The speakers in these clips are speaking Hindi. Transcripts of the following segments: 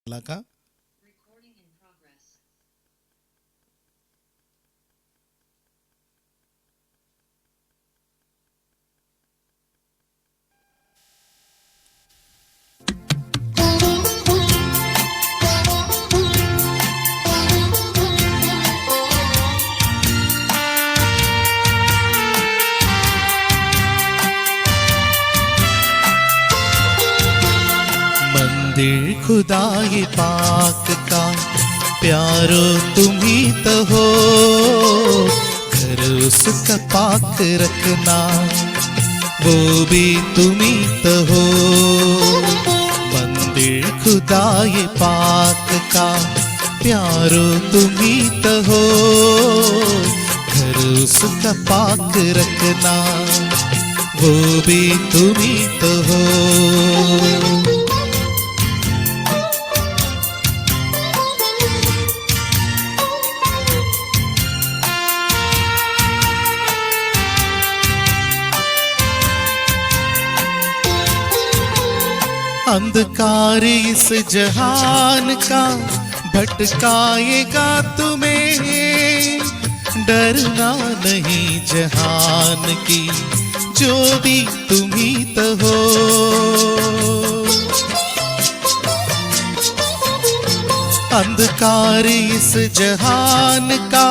का। मंदिर खुदाई पाक का प्यारो तुम्ही तो हो, घर उसका पाक रखना वो भी तुम्ही तो हो। मंदिर खुदाई पाक का प्यारो तुम्ही तो हो, घर उसका पाक रखना वो भी तुम्ही तो हो। अंधकार इस जहान का भटकाएगा तुम्हें, डरना नहीं जहान की ज्योति तुम्ही तो हो। अंधकार इस जहान का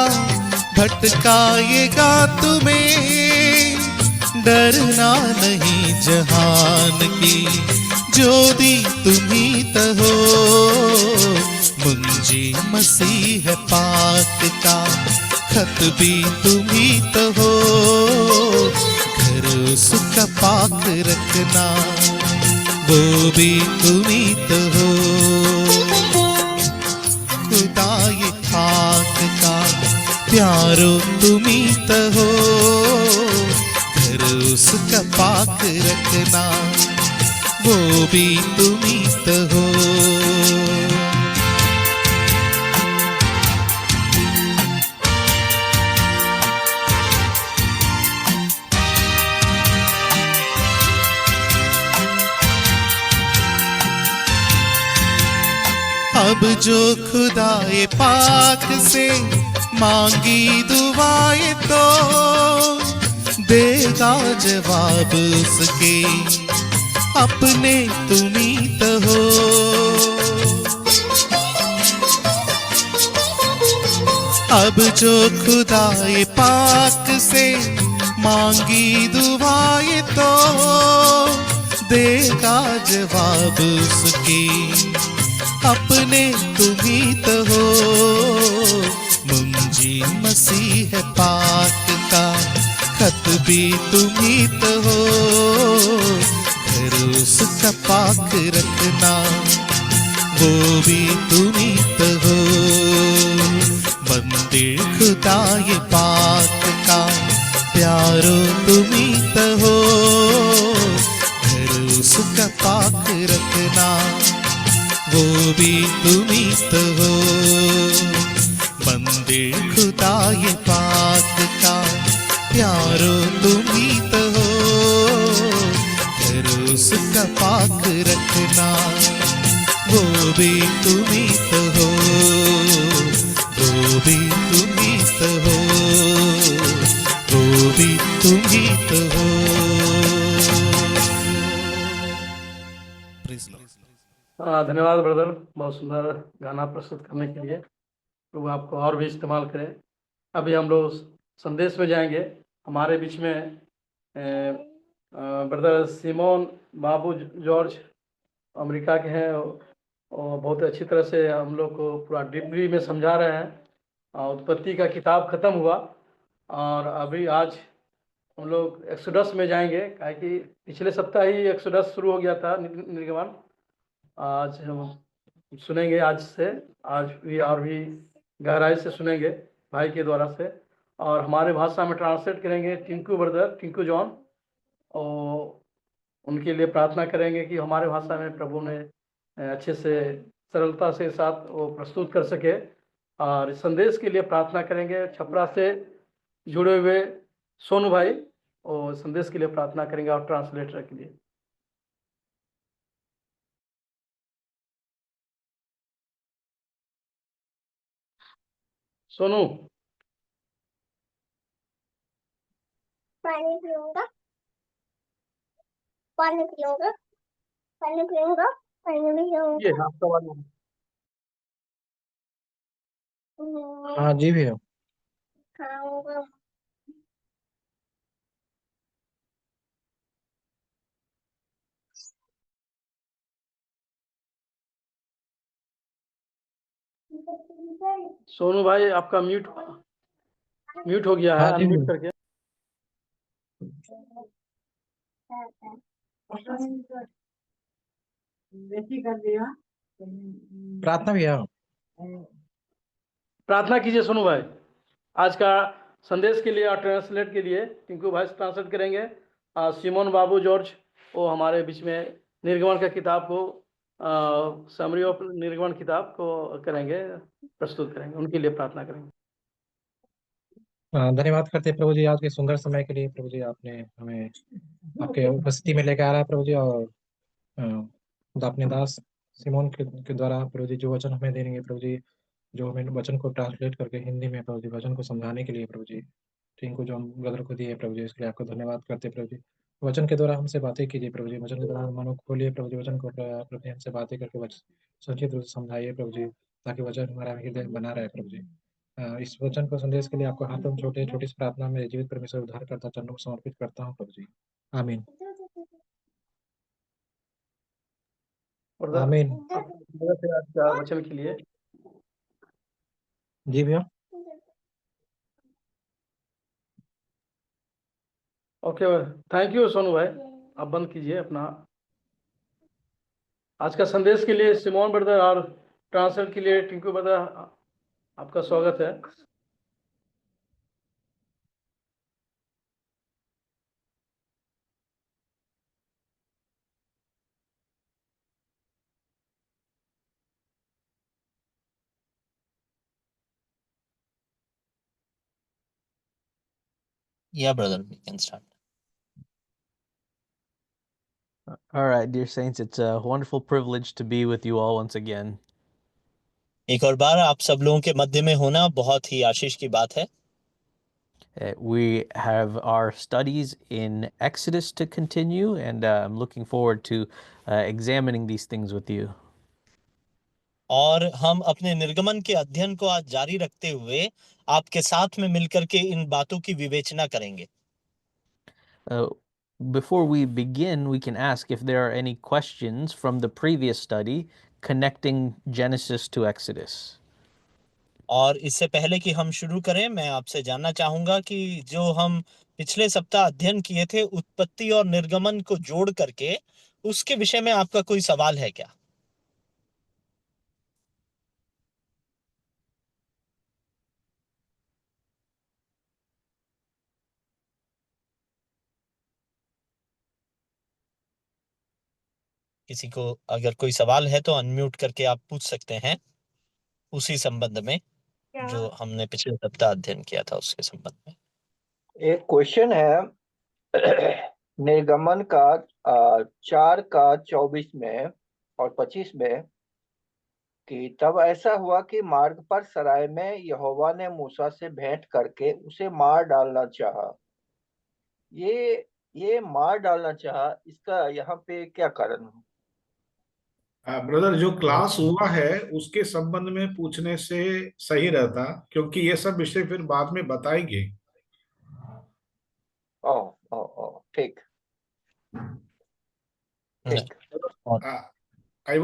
भटकाएगा तुम्हें, डरना नहीं जहान की ज्योति तुम्ही तो हो। मुंजी मसीह पाक का खत भी तुम्ही तो हो, घर उसका पाक रखना वो भी तुम्ही तो हो। खुदाई पाक का प्यारो तुम्ही तो हो, घर उसका पाक रखना वो भी तुम्ही तो हो। अब जो खुदाए पाक से मांगी दुआएं तो देगा जवाब उसके अपने तुम्ही तो हो। अब जो खुदाए पाक से मांगी दुआएं तो देगा जवाब उसके अपने तुम्ही तो हो। मुंजी मसीह पाक का खत भी तुम्ही तो हो, घर उसका पाक रखना वो भी तुम्ही तो हो। मंदिर खुदाई पाक का प्यारो तुम्ही तो हो, घर उसका पाक रखना वो भी तुम्ही तो हो। मंदिर खुदाई पाक का प्यारो तुम्ही तो हो, घर उसका पाक रखना वो भी तुम्ही तो हो, वो भी तुम्ही तो हो, वो भी तुम्ही तो हो। Praise Lord. धन्यवाद ब्रदर, बहुत सुंदर गाना प्रस्तुत करने के लिए। प्रभु आपको और भी इस्तेमाल करें। अभी हम लोग संदेश में जाएंगे। हमारे बीच में ब्रदर सिमोन बाबू जॉर्ज अमेरिका के हैं और बहुत अच्छी तरह से हम लोग को पूरा डीपली में समझा रहे हैं। उत्पत्ति का किताब ख़त्म हुआ और अभी आज हम लोग एक्सोडस में जाएंगे, काहे कि पिछले सप्ताह ही एक्सोडस शुरू हो गया था, निर्गमन। आज हम सुनेंगे, आज भी और भी गहराई से सुनेंगे भाई के द्वारा से, और हमारे भाषा में ट्रांसलेट करेंगे टिंकू ब्रदर, टिंकू जॉन, और उनके लिए प्रार्थना करेंगे कि हमारे भाषा में प्रभु ने अच्छे से सरलता से साथ वो प्रस्तुत कर सके। और इस संदेश के लिए प्रार्थना करेंगे छपरा से जुड़े हुए सोनू भाई, और संदेश के लिए प्रार्थना करेंगे और ट्रांसलेटर के लिए। सोनू, पानी पीऊंगा, पानी पीऊंगा, पानी पीऊंगा, पानी ये पीऊंगा। आपका वाला। हाँ जी भैया। खाऊंगा। सोनू भाई, आपका म्यूट हो गया है, हाँ जी अनम्यूट भैया। करके। प्रार्थना भैया। प्रार्थना कीजिए सोनू भाई। आज का संदेश के लिए और ट्रांसलेट के लिए टिंकू भाई ट्रांसलेट करेंगे। सिमोन बाबू जॉर्ज वो हमारे बीच में निर्गमन का किताब को समरी ऑफ निर्गमन किताब को करेंगे, प्रस्तुत करेंगे। उनके लिए प्रार्थना करेंगे। धन्यवाद करते हैं प्रभु जी आज के सुंदर समय के लिए। प्रभु जी आपने हमें आपके उपस्थिति में लेकर आ रहा है प्रभु जी, और अपने दास सिमोन के द्वारा प्रभु जी जो वचन हमें देंगे प्रभु जी, जो हमें वचन को ट्रांसलेट करके हिंदी में प्रभु जी वचन को समझाने के लिए प्रभु जी टिंकू जो हम ब्रदर को दिए प्रभु जी, इसके लिए आपको धन्यवाद करते हैं प्रभु जी। वचन के द्वारा हमसे बातें कीजिए प्रभु जी, वचन के द्वारा मनो खोलिए प्रभु जी, वचन को प्रभु जी हमसे बातें करके वचन संचित रूप से समझाइए प्रभु जी, ताकि वचन हमारा हृदय में बना रहे प्रभु जी। इस वचन को संदेश के लिए आपको हाथों में छोटे छोटी सी प्रार्थना में जीवित परमेश्वर उद्धार करता चरणों को समर्पित करता हूँ प्रभु जी। आमीन ब्रदर, आमीन। आज का वचन के लिए जी भैया। ओके, थैंक यू सोनू भाई। आप बंद कीजिए अपना। आज का संदेश के लिए सिमोन ब्रदर और ट्रांसलेट के लिए टिंकू ब्रदर, आपका स्वागत है। Yeah, brother, we can start. All right, dear saints, it's a wonderful privilege to be with you all once again. एक और बार आप सब लोगों के मध्य में होना बहुत ही आशीष की बात है। We have our studies in Exodus to continue, and I'm looking forward to examining these things with you. और हम अपने निर्गमन के अध्ययन को आज जारी रखते हुए आपके साथ में मिलकर के इन बातों की विवेचना करेंगे। Before we begin, we can ask if there are any questions from the previous study connecting Genesis to Exodus. और इससे पहले कि हम शुरू करें, मैं आपसे जानना चाहूंगा कि जो हम पिछले सप्ताह अध्ययन किए थे उत्पत्ति और निर्गमन को जोड़ करके, उसके विषय में आपका कोई सवाल है क्या? किसी को अगर कोई सवाल है तो अनम्यूट करके आप पूछ सकते हैं उसी संबंध में जो हमने पिछले सप्ताह अध्ययन किया था उसके संबंध में। एक क्वेश्चन है निर्गमन का 4:24 में और 25 में कि तब ऐसा हुआ कि मार्ग पर सराय में यहोवा ने मूसा से भेंट करके उसे मार डालना चाहा। ये मार डालना चाहा, इसका यहाँ पे क्या कारण है? ब्रदर, जो क्लास हुआ है उसके संबंध में पूछने से सही रहता, क्योंकि ये सब विषय फिर बाद में बताएंगे। ठीक। I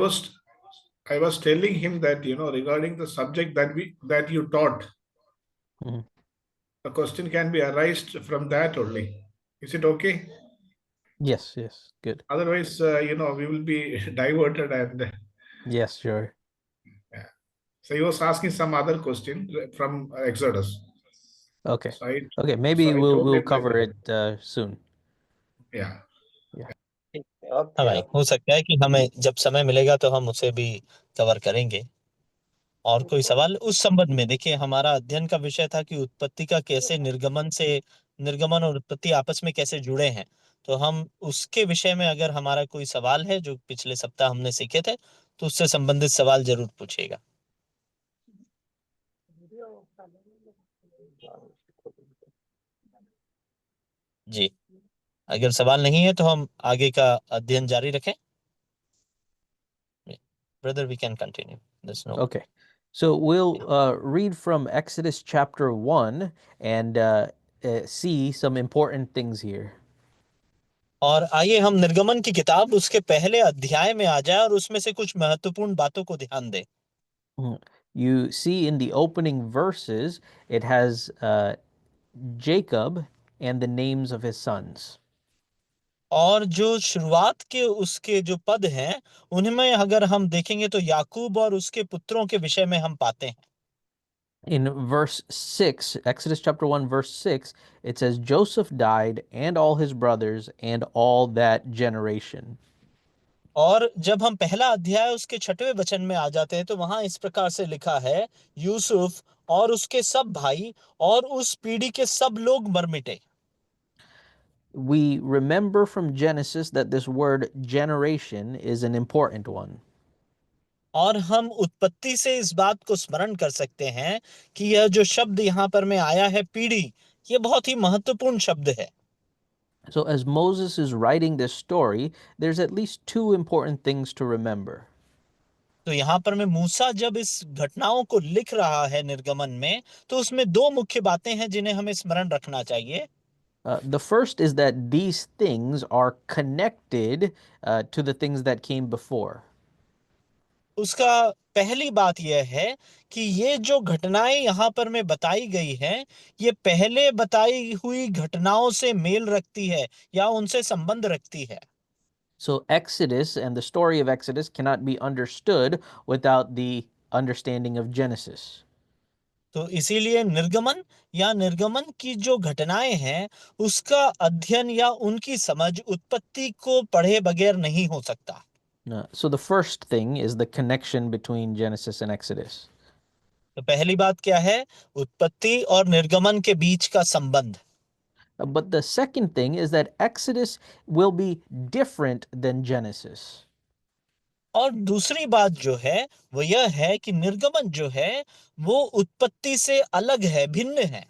was telling him that regarding the subject that you taught, a question can be arised from that only. Is it okay? Yes, good. Otherwise, we will be diverted and. Yes, sure. Yeah. So he was asking some other question from Exodus. Okay. So Okay, maybe so I we'll told him cover that, it soon. Yeah. हाँ भाई, हो सकता है कि हमें जब समय मिलेगा तो हम उसे भी कवर करेंगे। और कोई सवाल उस संबंध में? देखिए, हमारा अध्ययन का विषय था कि उत्पत्ति का कैसे निर्गमन और उत्पत्ति आपस में कैसे जुड़े हैं। तो हम उसके विषय में अगर हमारा कोई सवाल है जो पिछले सप्ताह हमने सीखे थे तो उससे संबंधित सवाल जरूर पूछिएगा। जी, अगर सवाल नहीं है तो हम आगे का अध्ययन जारी रखें। Brother, we can continue, there's no Okay. So we'll read from Exodus chapter 1 and see some important things here. और आइए हम निर्गमन की किताब उसके पहले अध्याय में आ जाए और उसमें से कुछ महत्वपूर्ण बातों को ध्यान दें। Mhm. You see in the opening verses, it has Jacob and the names of his sons. और जो शुरुआत के उसके जो पद हैं उनमें अगर हम देखेंगे तो याकूब और उसके पुत्रों के विषय में हम पाते हैं। In verse 6, Exodus chapter 1, verse 6, it says, Joseph died and all his brothers and all that generation. और जब हम पहला अध्याय उसके 6वें वचन में आ जाते हैं तो वहां इस प्रकार से लिखा है, यूसुफ और उसके सब भाई और उस पीढ़ी के सब लोग मर मिटे। We remember from Genesis that this word generation is an important one. और हम उत्पत्ति से इस बात को स्मरण कर सकते हैं कि यह जो शब्द यहाँ पर में आया है पीढ़ी, ये बहुत ही महत्वपूर्ण शब्द है। So, as Moses is writing this story, there's at least two important things to remember. तो यहाँ पर में मूसा जब इस घटनाओं को लिख रहा है निर्गमन में, तो उसमें दो मुख्य बातें हैं जिन्हें हमें स्मरण रखना चाहिए। The first is that these things are connected to the things that came before. उसका पहली बात यह है कि ये जो घटनाएं यहाँ पर में बताई गई हैं, ये पहले बताई हुई घटनाओं से मेल रखती है या उनसे संबंध रखती है। So, Exodus and the story of Exodus cannot be understood without the understanding of Genesis. तो इसीलिए निर्गमन या निर्गमन की जो घटनाएं हैं उसका अध्ययन या उनकी समझ उत्पत्ति को पढ़े बगैर नहीं हो सकता। So, the first thing is the connection between Genesis and Exodus. तो पहली बात क्या है? उत्पत्ति और निर्गमन के बीच का संबंध। But the second thing is that Exodus will be different than Genesis. और दूसरी बात जो है वो यह है कि निर्गमन जो है वो उत्पत्ति से अलग है, भिन्न है।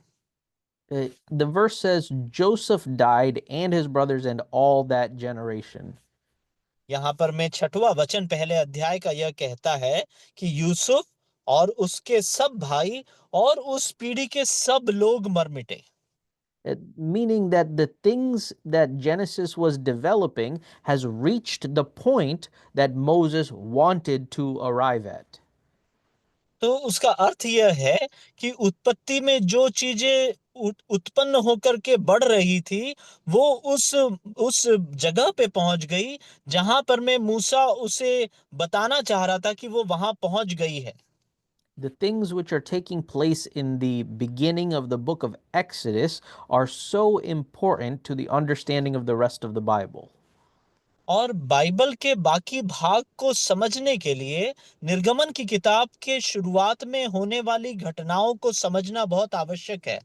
The verse says Joseph died and his brothers and all that generation. यहाँ पर मैं 6वां वचन पहले अध्याय का यह कहता है कि यूसुफ और उसके सब भाई और उस पीढ़ी के सब लोग मर मिटे। Meaning that the things that Genesis was developing has reached the point that Moses wanted to arrive at. तो उसका अर्थ यह है कि उत्पत्ति में जो चीजें उत्पन्न होकर के बढ़ रही थी वो उस जगह पे पहुंच गई जहां पर मैं मूसा उसे बताना चाह रहा था कि वो वहां पहुंच गई है। The things which are taking place in the beginning of the book of Exodus are so important to the understanding of the rest of the Bible. और बाइबल के बाकी भाग को समझने के लिए निर्गमन की किताब के शुरुआत में होने वाली घटनाओं को समझना बहुत आवश्यक है।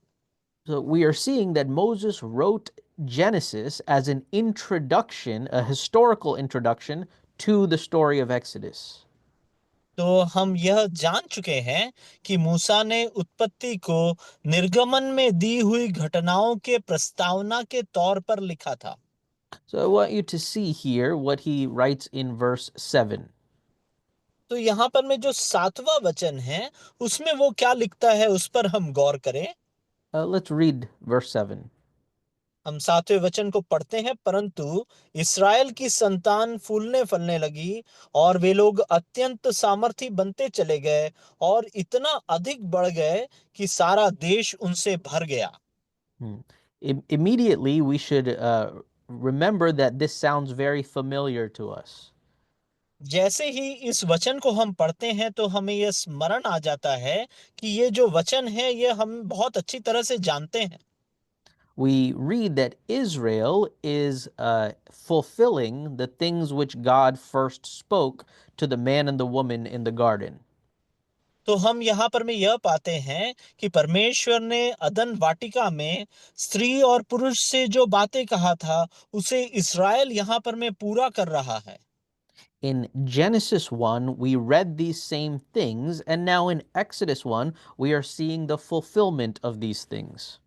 So we are seeing that Moses wrote Genesis as an introduction, a historical introduction to the story of Exodus. तो हम यह जान चुके हैं कि मूसा ने उत्पत्ति को निर्गमन में दी हुई घटनाओं के प्रस्तावना के तौर पर लिखा था। So I want you to see here what he writes in verse 7. तो यहाँ पर में जो 7वां वचन है उसमें वो क्या लिखता है उस पर हम गौर करें। Let's read verse 7. हम 7वें वचन को पढ़ते हैं, परंतु इस्राएल की संतान फूलने फलने लगी और वे लोग अत्यंत सामर्थी बनते चले गए और इतना अधिक बढ़ गए कि सारा देश उनसे भर गया। Immediately, we should remember that this sounds very familiar to us. जैसे ही इस वचन को हम पढ़ते हैं तो हमें यह स्मरण आ जाता है कि ये जो वचन है ये हम बहुत अच्छी तरह से जानते हैं। We read that Israel is fulfilling the things which God first spoke to the man and the woman in the garden. तो हम यहाँ पर में यह पाते हैं कि परमेश्वर ने अदन वाटिका में स्त्री और पुरुष से जो बातें कहा था उसे इस्राएल यहाँ पर में पूरा कर रहा है। In Genesis 1, we read these same things, and now in Exodus 1, we are seeing the fulfillment of these things.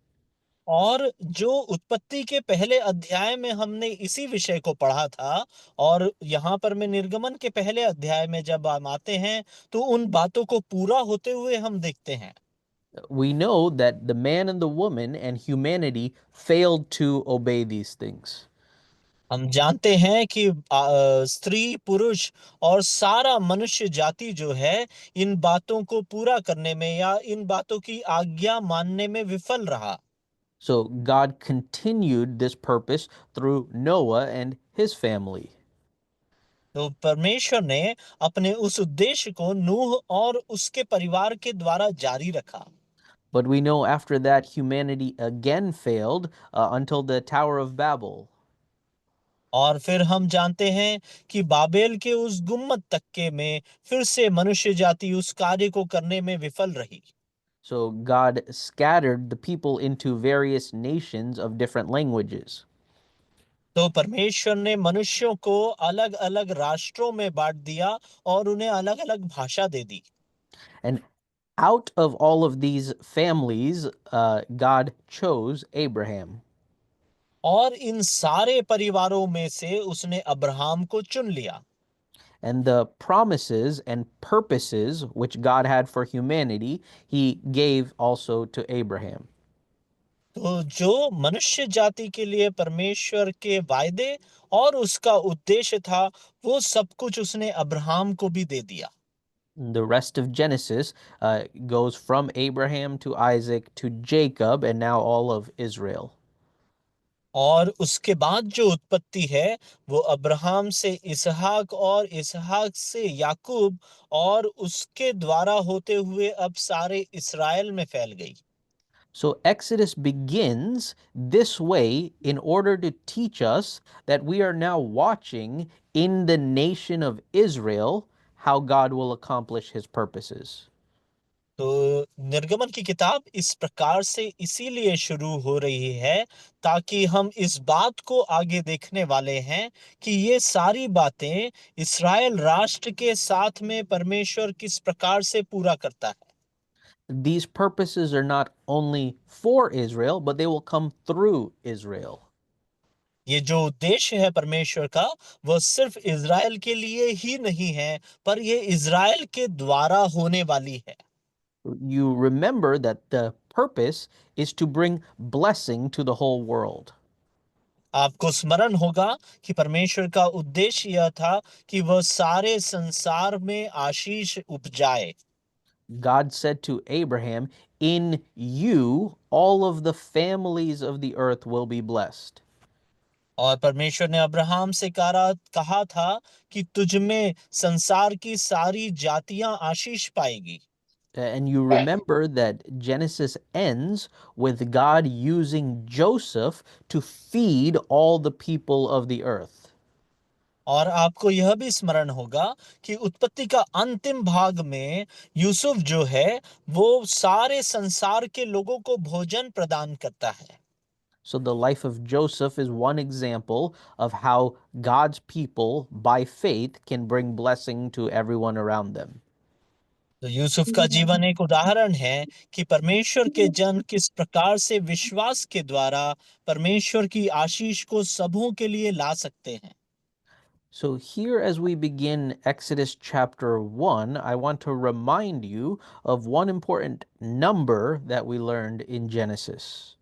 और जो उत्पत्ति के पहले अध्याय में हमने इसी विषय को पढ़ा था, और यहाँ पर मैं निर्गमन के पहले अध्याय में जब हम आते हैं तो उन बातों को पूरा होते हुए हम देखते हैं। We know that the man and the woman and humanity failed to obey these things. हम जानते हैं कि स्त्री पुरुष और सारा मनुष्य जाति जो है इन बातों को पूरा करने में या इन बातों की आज्ञा मानने में विफल रहा। So God continued this purpose through Noah and his family. तो परमेश्वर ने अपने उस उद्देश्य को नूह और उसके परिवार के द्वारा जारी रखा। But we know after that humanity again failed until the Tower of Babel. और फिर हम जानते हैं कि बाबेल के उस गुम्मत तक्के में फिर से मनुष्य जाति उस कार्य को करने में विफल रही। So God scattered the people into various nations of different languages. तो परमेश्वर ने मनुष्यों को अलग अलग राष्ट्रों में बांट दिया और उन्हें अलग अलग भाषा दे दी। And out of all of these families, God chose Abraham. और इन सारे परिवारों में से उसने अब्राहम को चुन लिया। And the promises and purposes which God had for humanity, he gave also to Abraham. तो जो मनुष्य जाति के लिए परमेश्वर के वायदे और उसका उद्देश्य था वो सब कुछ उसने अब्राहम को भी दे दिया। The rest of Genesis goes from Abraham to Isaac to Jacob and now all of Israel. और उसके बाद जो उत्पत्ति है वो अब्राहम से इसहाक और इसहाक से याकूब और उसके द्वारा होते हुए अब सारे इस्राएल में फैल गई। So Exodus begins this way in order to teach us that we are now watching in the nation of Israel how God will accomplish his purposes. तो निर्गमन की किताब इस प्रकार से इसीलिए शुरू हो रही है ताकि हम इस बात को आगे देखने वाले हैं कि ये सारी बातें इस्राएल राष्ट्र के साथ में परमेश्वर किस प्रकार से पूरा करता है। These purposes are not only for Israel, but they will come through Israel. ये जो उद्देश्य है परमेश्वर का वह सिर्फ इज़राइल के लिए ही नहीं है पर ये इज़राइल के द्वारा होने वाली है। You remember that the purpose is to bring blessing to the whole world. आपको स्मरण होगा कि परमेश्वर का उद्देश्य यह था कि वह सारे संसार में आशीष उपजाए। God said to Abraham, "In you all of the families of the earth will be blessed." और परमेश्वर ने अब्राहम से कहा था कि तुझ में संसार की सारी जातियां आशीष पाएगी। And you remember that Genesis ends with God using Joseph to feed all the people of the earth. और आपको यह भी स्मरण होगा कि उत्पत्ति का अंतिम भाग में यूसुफ जो है वो सारे संसार के लोगों को भोजन प्रदान करता है। So the life of Joseph is one example of how God's people by faith can bring blessing to everyone around them. तो यूसुफ का जीवन एक उदाहरण है कि परमेश्वर के जन किस प्रकार से विश्वास के द्वारा परमेश्वर की आशीष को सबों के लिए ला सकते हैं। So here as we begin Exodus chapter 1, I want to remind you of one important number that we learned in Genesis.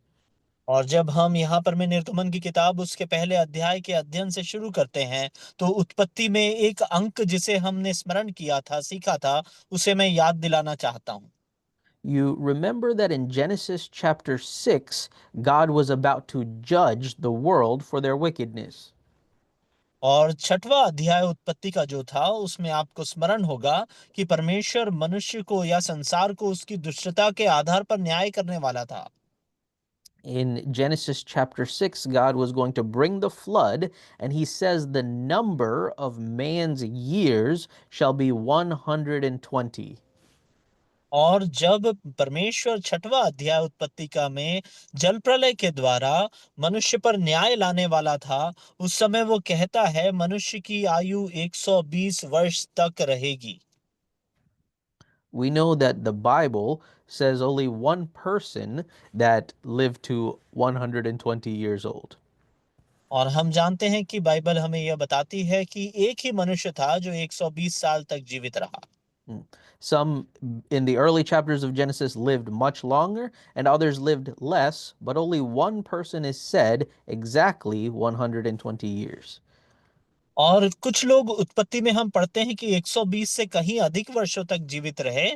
और जब हम यहाँ पर में निर्गमन की किताब उसके पहले अध्याय के अध्ययन से शुरू करते हैं तो उत्पत्ति में एक अंक जिसे हमने स्मरण किया था सीखा था उसे मैं याद दिलाना चाहता हूँ। You remember that in Genesis chapter 6, God was about to judge the world for their wickedness. और छठवां अध्याय उत्पत्ति का जो था उसमें आपको स्मरण होगा कि परमेश्वर मनुष्य को या संसार को उसकी दुष्टता के आधार पर न्याय करने वाला था। In Genesis chapter 6, God was going to bring the flood, and he says the number of man's years shall be 120. और जब परमेश्वर छठवां अध्याय उत्पत्ति का में जल प्रलय के द्वारा मनुष्य पर न्याय लाने वाला था उस समय वो कहता है मनुष्य की आयु 120 वर्ष तक रहेगी। We know that the Bible says only one person that lived to 120 years old. और हम जानते हैं कि बाइबल हमें यह बताती है कि एक ही मनुष्य था जो 120 साल तक जीवित रहा। Some in the early chapters of Genesis lived much longer, and others lived less, but only one person is said exactly 120 years. और कुछ लोग उत्पत्ति में हम पढ़ते हैं कि 120 से कहीं अधिक वर्षों तक जीवित रहे,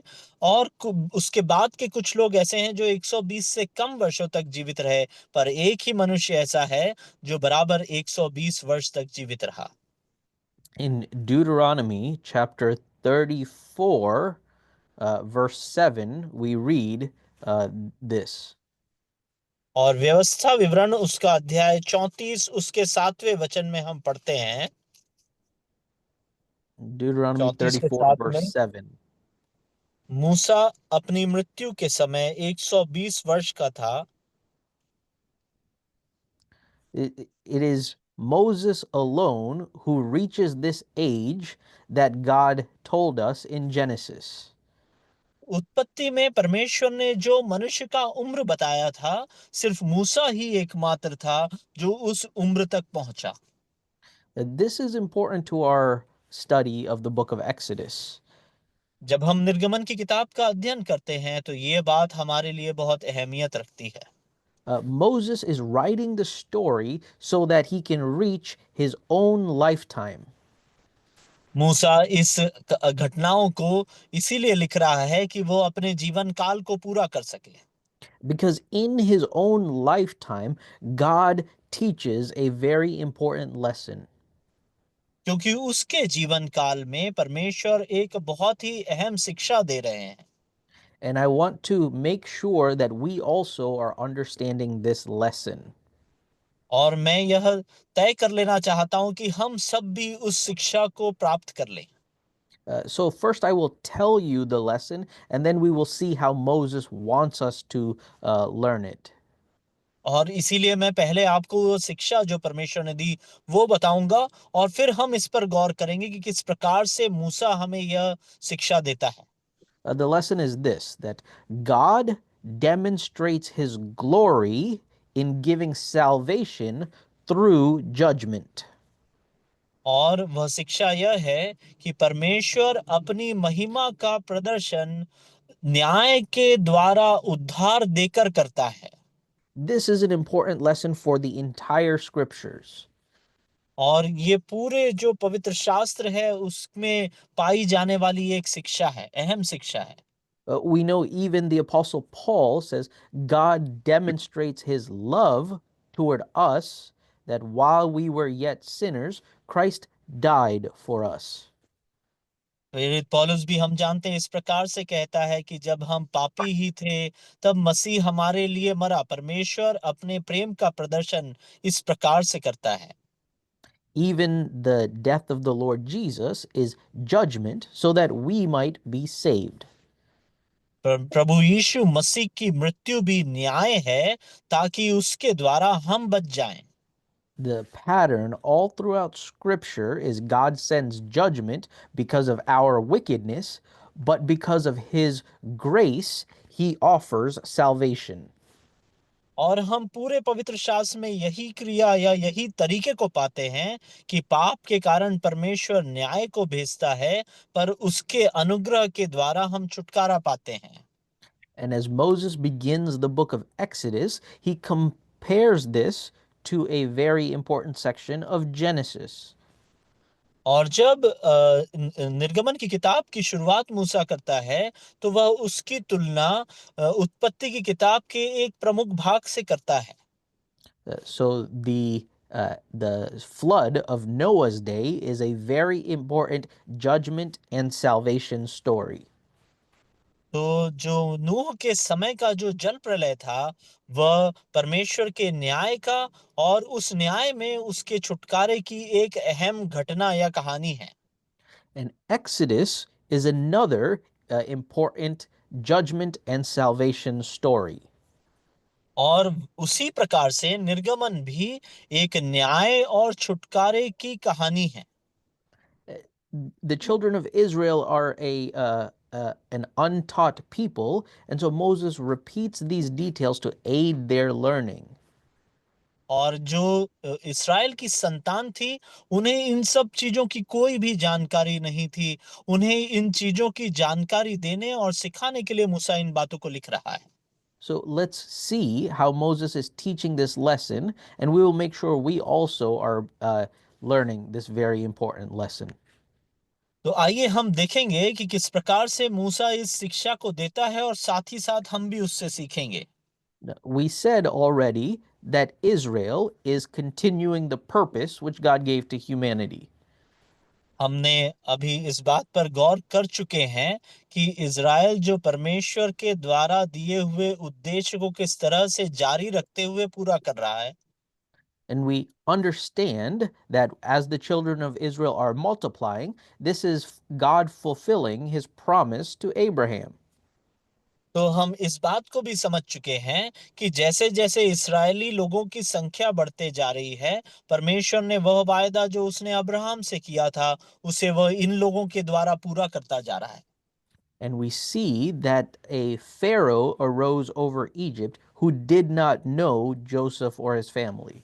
और उसके बाद के कुछ लोग ऐसे हैं जो 120 से कम वर्षों तक जीवित रहे, पर एक ही मनुष्य ऐसा है जो बराबर 120 वर्ष तक जीवित रहा। In Deuteronomy chapter 34, verse 7, we read this. और व्यवस्था विवरण उसका अध्याय 34 उसके 7वें वचन में हम पढ़ते हैं। Deuteronomy 34 के 34, 7 verse में 7. मूसा अपनी मृत्यु के समय 120 वर्ष का था। It is Moses alone who reaches this age that God told us in Genesis. उत्पत्ति में परमेश्वर ने जो मनुष्य का उम्र बताया था, सिर्फ मूसा ही एकमात्र था जो उस उम्र तक पहुंचा। This is important to our study of the book of Exodus. जब हम निर्गमन की किताब का अध्ययन करते हैं तो ये बात हमारे लिए बहुत अहमियत रखती है। Moses is writing the story so that he can reach his own lifetime. मूसा इस घटनाओं को इसीलिए लिख रहा है कि वो अपने जीवन काल को पूरा कर सके। Because in his own lifetime, God teaches a very important lesson. क्योंकि उसके जीवन काल में परमेश्वर एक बहुत ही अहम शिक्षा दे रहे हैं। And I want to make sure that we also are understanding this lesson. और मैं यह तय कर लेना चाहता हूं कि हम सब भी उस शिक्षा को प्राप्त कर लें। So first I will tell you the lesson, and then we will see how Moses wants us to learn it. और इसीलिए मैं पहले आपको वो शिक्षा जो परमेश्वर ने दी वो बताऊंगा, और फिर हम इस पर गौर करेंगे कि किस प्रकार से मूसा हमें यह शिक्षा देता है। The lesson is this, that God demonstrates his glory in giving salvation through judgment. और वह शिक्षा यह है कि परमेश्वर अपनी महिमा का प्रदर्शन न्याय के द्वारा उद्धार देकर करता है। This is an important lesson for the entire scriptures. और ये पूरे जो पवित्र शास्त्र है उसमें पाई जाने वाली एक शिक्षा है, अहम शिक्षा है। We know even the Apostle Paul says God demonstrates his love toward us, that while we were yet sinners, Christ died for us. प्रेरित पौलुस भी हम जानते हैं इस प्रकार से कहता है कि जब हम पापी ही थे तब मसीह हमारे लिए मरा। परमेश्वर अपने प्रेम का प्रदर्शन इस प्रकार से करता है। Even the death of the Lord Jesus is judgment so that we might be saved. प्रभु यीशु मसीह की मृत्यु भी न्याय है ताकि उसके द्वारा हम बच जाएं। The pattern all throughout Scripture is God sends judgment because of our wickedness, but because of His grace, He offers salvation. और हम पूरे पवित्र शास्त्र में यही क्रिया या यही तरीके को पाते हैं कि पाप के कारण परमेश्वर न्याय को भेजता है, पर उसके अनुग्रह के द्वारा हम छुटकारा पाते हैं। And as Moses begins the book of Exodus, he compares this to a very important section of Genesis. और जब निर्गमन की किताब की शुरुआत मूसा करता है तो वह उसकी तुलना उत्पत्ति की किताब के एक प्रमुख भाग से करता है। So the flood of Noah's day is a very important judgment and salvation story. तो जो नूह के समय का जो जल प्रलय था वह परमेश्वर के न्याय का और उस न्याय में उसके छुटकारे की एक अहम घटना या कहानी है। And Exodus is another important judgment and salvation story. और उसी प्रकार से निर्गमन भी एक न्याय और छुटकारे की कहानी है। The children of Israel are an untaught people, and so Moses repeats these details to aid their learning. और जो इस्राएल की संतान थी, उन्हें इन सब चीजों की कोई भी जानकारी नहीं थी। उन्हें इन चीजों की जानकारी देने और सिखाने के लिए मूसा इन बातों को लिख रहा है। So let's see how Moses is teaching this lesson, and we will make sure we also are learning this very important lesson. तो आइए हम देखेंगे कि किस प्रकार से मूसा इस शिक्षा को देता है और साथ ही साथ हम भी उससे सीखेंगे। We said already that Israel is continuing the purpose which God gave to humanity. हमने अभी इस बात पर गौर कर चुके हैं कि इज़राइल जो परमेश्वर के द्वारा दिए हुए उद्देश्य को किस तरह से जारी रखते हुए पूरा कर रहा है। And we understand that as the children of Israel are multiplying, this is God fulfilling his promise to Abraham. तो हम इस बात को भी समझ चुके हैं कि जैसे जैसे इस्राएली लोगों की संख्या बढ़ते जा रही है, परमेश्वर ने वह वायदा जो उसने अब्राहम से किया था, उसे वह इन लोगों के द्वारा पूरा करता जा रहा है। And we see that a Pharaoh arose over Egypt who did not know Joseph or his family.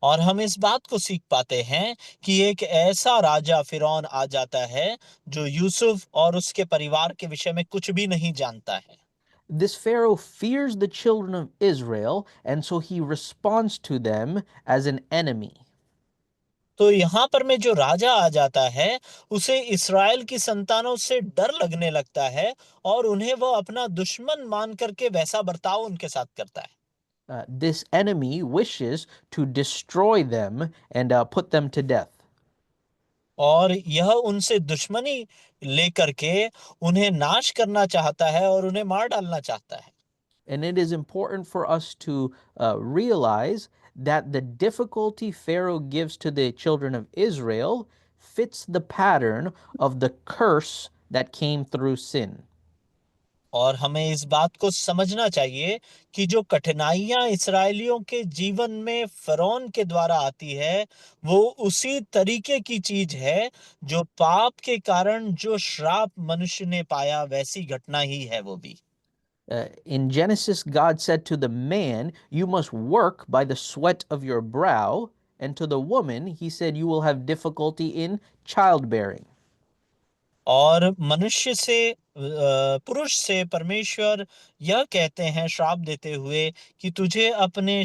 और हम इस बात को सीख पाते हैं कि एक ऐसा राजा फिरौन आ जाता है जो यूसुफ और उसके परिवार के विषय में कुछ भी नहीं जानता है। This Pharaoh fears the children of Israel, and so he responds to them as an enemy. तो यहाँ पर में जो राजा आ जाता है, उसे इस्राएल की संतानों से डर लगने लगता है और उन्हें वह अपना दुश्मन मान करके वैसा बर्ताव उनके साथ करता है। This enemy wishes to destroy them and put them to death. और यह उनसे दुश्मनी लेकर के उन्हें नाश करना चाहता है और उन्हें मार डालना चाहता है। And it is important for us to realize that the difficulty Pharaoh gives to the children of Israel fits the pattern of the curse that came through sin. और हमें इस बात को समझना चाहिए कि जो कठिनाइयां इस्राएलियों के जीवन में फरौन के द्वारा आती है, वो उसी तरीके की चीज है जो पाप के कारण जो श्राप मनुष्य ने पाया, वैसी घटना ही है वो भी। In Genesis, God said to the man, "You must work by the sweat of your brow," and to the woman, he said, "You will have difficulty in childbearing." और मनुष्य से पुरुष से परमेश्वर यह कहते हैं श्राप देते हुए कि तुझे अपने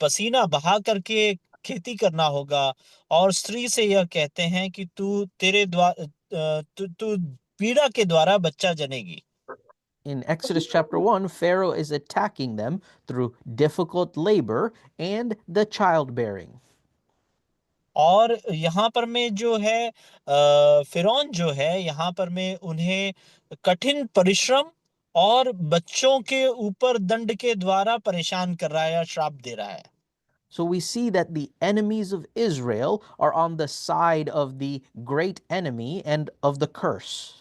पसीना बहा करके खेती करना होगा, और स्त्री से यह कहते हैं कि तू तेरे द्वारा तू पीड़ा के द्वारा बच्चा जनेगी। In Exodus chapter 1, Pharaoh is attacking them through difficult labor and the childbearing. और यहाँ पर में जो है फिरौन जो है, यहाँ पर में उन्हें कठिन परिश्रम और बच्चों के ऊपर दंड के द्वारा परेशान कर रहा है या श्राप दे रहा है। So we see that the enemies of Israel are on the side of the great enemy and of the curse.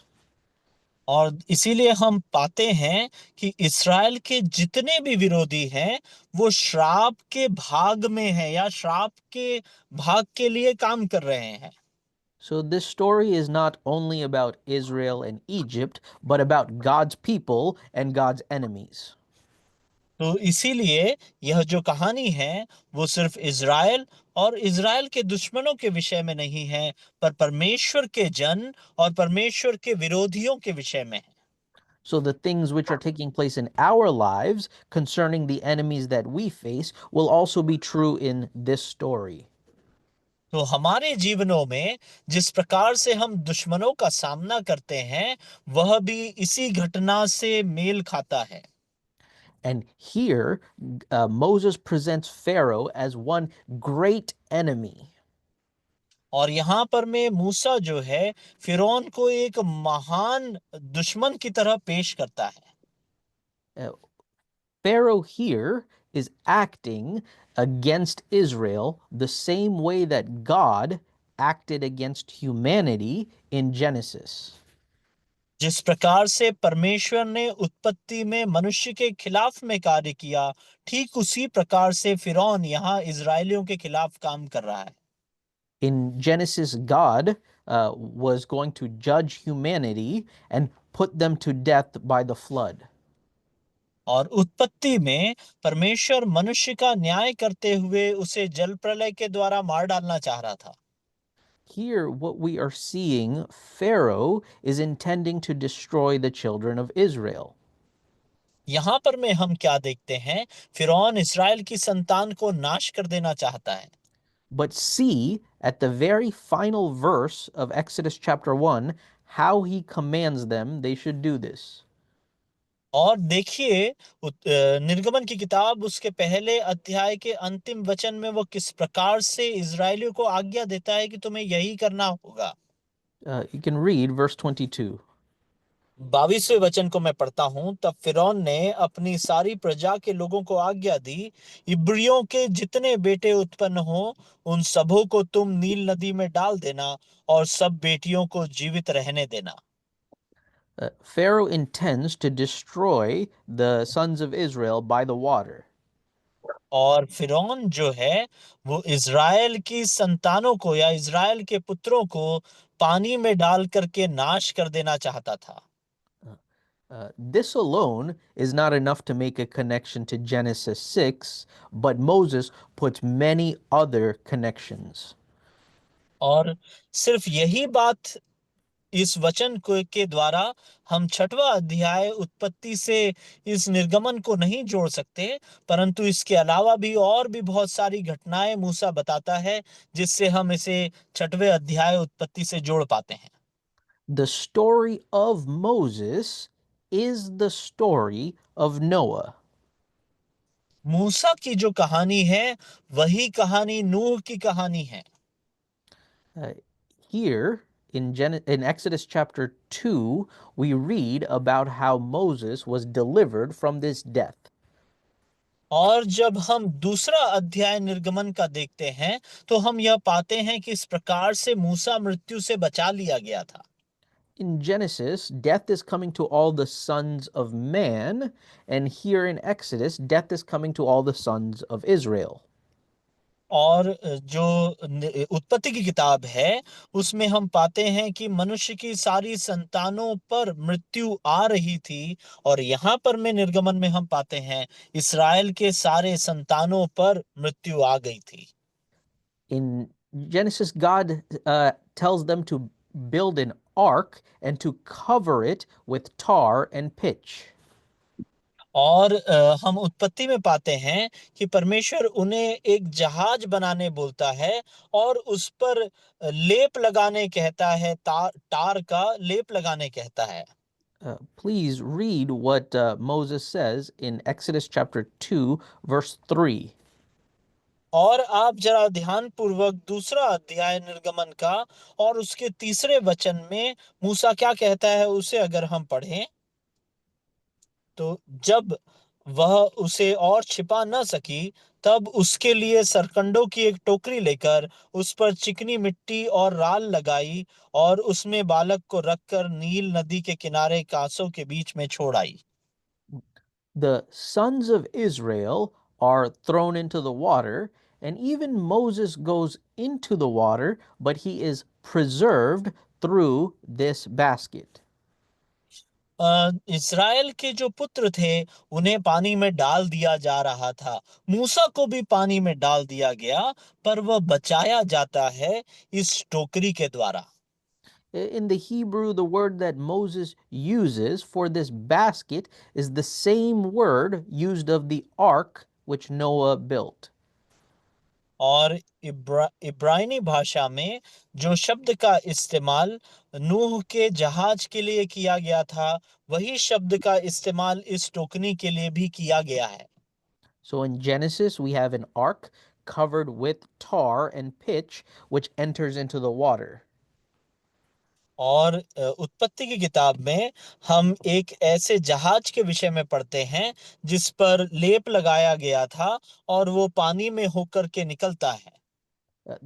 और इसीलिए हम पाते हैं कि इस्राएल के जितने भी विरोधी हैं, वो श्राप के भाग में हैं या श्राप के भाग के लिए काम कर रहे हैं। So this story is not only about Israel and Egypt, but about God's people and God's enemies. तो इसीलिए यह जो कहानी है, वो सिर्फ इज़राइल और इज़राइल के दुश्मनों के विषय में नहीं है, पर परमेश्वर के जन और परमेश्वर के विरोधियों के विषय में है। So the things which are taking place in our lives concerning the enemies that we face will also be true in this story. तो हमारे जीवनों में जिस प्रकार से हम दुश्मनों का सामना करते हैं, वह भी इसी घटना से मेल खाता है। And here, Moses presents Pharaoh as one great enemy. और यहाँ पर में मूसा जो है, फिरौन को एक महान दुश्मन की तरह पेश करता है। Pharaoh here is acting against Israel the same way that God acted against humanity in Genesis. जिस प्रकार से परमेश्वर ने उत्पत्ति में मनुष्य के खिलाफ में कार्य किया, ठीक उसी प्रकार से फिरौन यहाँ इजरायलियों के खिलाफ काम कर रहा है। In Genesis, God was going to judge humanity and put them to death by the flood. और उत्पत्ति में परमेश्वर मनुष्य का न्याय करते हुए उसे जल प्रलय के द्वारा मार डालना चाह रहा था। Here, what we are seeing, Pharaoh is intending to destroy the children of Israel. यहाँ पर में हम क्या देखते हैं, फिरौन इस्राएल की संतान को नाश कर देना चाहता है। But see at the very final verse of Exodus chapter 1 how he commands them they should do this. और देखिए निर्गमन की किताब उसके पहले अध्याय के अंतिम वचन में वो किस प्रकार से इजरायलियों को आज्ञा देता है कि तुम्हें यही करना होगा। You can read verse 22. 22वें वचन को मैं पढ़ता हूं। तब फिरौन ने अपनी सारी प्रजा के लोगों को आज्ञा दी, इब्रियों के जितने बेटे उत्पन्न हो उन सबों को तुम नील नदी में डाल देना और सब बेटियों को जीवित रहने देना। Pharaoh intends to destroy the sons of Israel by the water. और फिरौन जो है वो इजराइल की संतानों को या इजराइल के पुत्रों को पानी में डाल करके नाश कर देना चाहता था। This alone is not enough to make a connection to Genesis 6, but Moses puts many other connections. और सिर्फ यही बात इस वचन को के द्वारा हम 6वां अध्याय उत्पत्ति से इस निर्गमन को नहीं जोड़ सकते, परंतु इसके अलावा भी और भी बहुत सारी घटनाएं मूसा बताता है जिससे हम इसे 6वें अध्याय उत्पत्ति से जोड़ पाते हैं। The story of Moses is the story of Noah. मूसा की जो कहानी है वही कहानी नूह की कहानी है। Here in Exodus chapter 2, we read about how Moses was delivered from this death. और जब हम दूसरा अध्याय निर्गमन का देखते हैं तो हम यह पाते हैं कि इस प्रकार से मूसा मृत्यु से बचा लिया गया था। In Genesis, death is coming to all the sons of man, and here in Exodus, death is coming to all the sons of Israel. और जो उत्पत्ति की किताब है उसमें हम पाते हैं कि मनुष्य की सारी संतानों पर मृत्यु आ रही थी, और यहाँ पर में निर्गमन में हम पाते हैं इस्राएल के सारे संतानों पर मृत्यु आ गई थी। In Genesis, God tells them to build an ark and to cover it with tar and pitch. और हम उत्पत्ति में पाते हैं कि परमेश्वर उन्हें एक जहाज बनाने बोलता है और उस पर लेप लगाने कहता है, टार का लेप लगाने कहता है। Please read what Moses says in Exodus chapter 2, verse 3. और आप जरा ध्यान पूर्वक दूसरा अध्याय निर्गमन का और उसके तीसरे वचन में मूसा क्या कहता है उसे अगर हम पढ़ें तो, जब वह उसे और छिपा न सकी तब उसके लिए सरकंडों की एक टोकरी लेकर उस पर चिकनी मिट्टी और राल लगाई और उसमें बालक को रखकर नील नदी के किनारे कांसों के बीच में छोड़ आई। The sons of Israel are thrown into the water, and even Moses goes into the water, but he is preserved through this basket. इस्राएल के जो पुत्र थे उन्हें पानी में डाल दिया जा रहा था, मूसा को भी पानी में डाल दिया गया, पर वह बचाया जाता है इस टोकरी के द्वारा। In the Hebrew, the word that Moses uses for this basket is the same word used of the ark which Noah built. और इब्रानी भाषा में जो शब्द का इस्तेमाल नूह के जहाज के लिए किया गया था वही शब्द का इस्तेमाल इस टोकरी के लिए भी किया गया है। So in Genesis, we have an ark covered with tar and pitch which enters into the water. और उत्पत्ति की किताब में हम एक ऐसे जहाज के विषय में पढ़ते हैं जिस पर लेप लगाया गया था और वो पानी में होकर के निकलता है।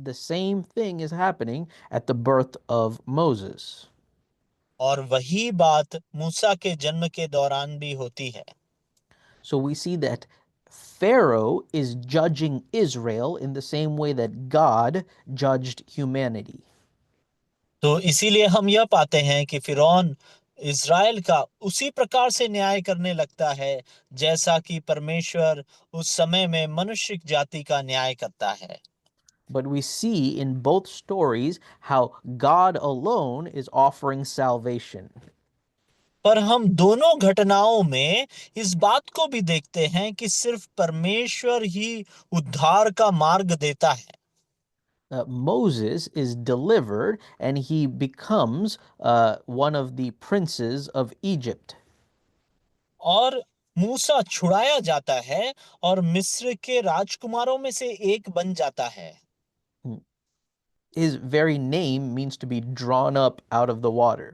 The same thing is happening at the birth of Moses. और वही बात मूसा के जन्म के दौरान भी होती है। So we see that Pharaoh is judging Israel in the same way that God judged humanity. तो इसीलिए हम यह पाते हैं कि फिरौन इज़राइल का उसी प्रकार से न्याय करने लगता है जैसा कि परमेश्वर उस समय में मनुष्य जाति का न्याय करता है। But we see in both stories how God alone is offering salvation. पर हम दोनों घटनाओं में इस बात को भी देखते हैं कि सिर्फ परमेश्वर ही उद्धार का मार्ग देता है। Moses is delivered and he becomes one of the princes of Egypt. और मूसा छुड़ाया जाता है और मिस्र के राजकुमारों में से एक बन जाता है। His very name means to be drawn up out of the water.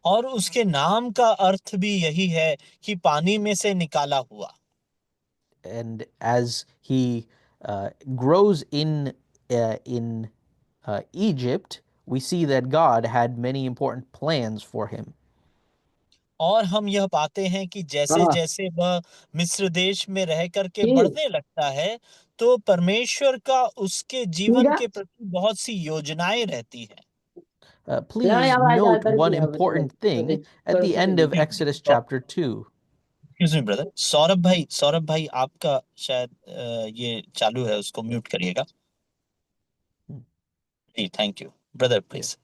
और उसके नाम का अर्थ भी यही है कि पानी में से निकाला हुआ। And as he grows in Egypt, we see that God had many important plans for him. और हम यह पाते हैं कि जैसे हाँ जैसे वह मिस्र देश में रह करके कि बढ़ने लगता है तो परमेश्वर का उसके जीवन पूरा के प्रति बहुत सी योजनाएं रहती हैं। यहाँ Please आवाज आ note कर one दिया important thing at the end of Exodus chapter 2. Excuse me brother, Saurabh भाई आपका शायद ये चालू है, उसको म्यूट करिएगा। जी thank you brother, please.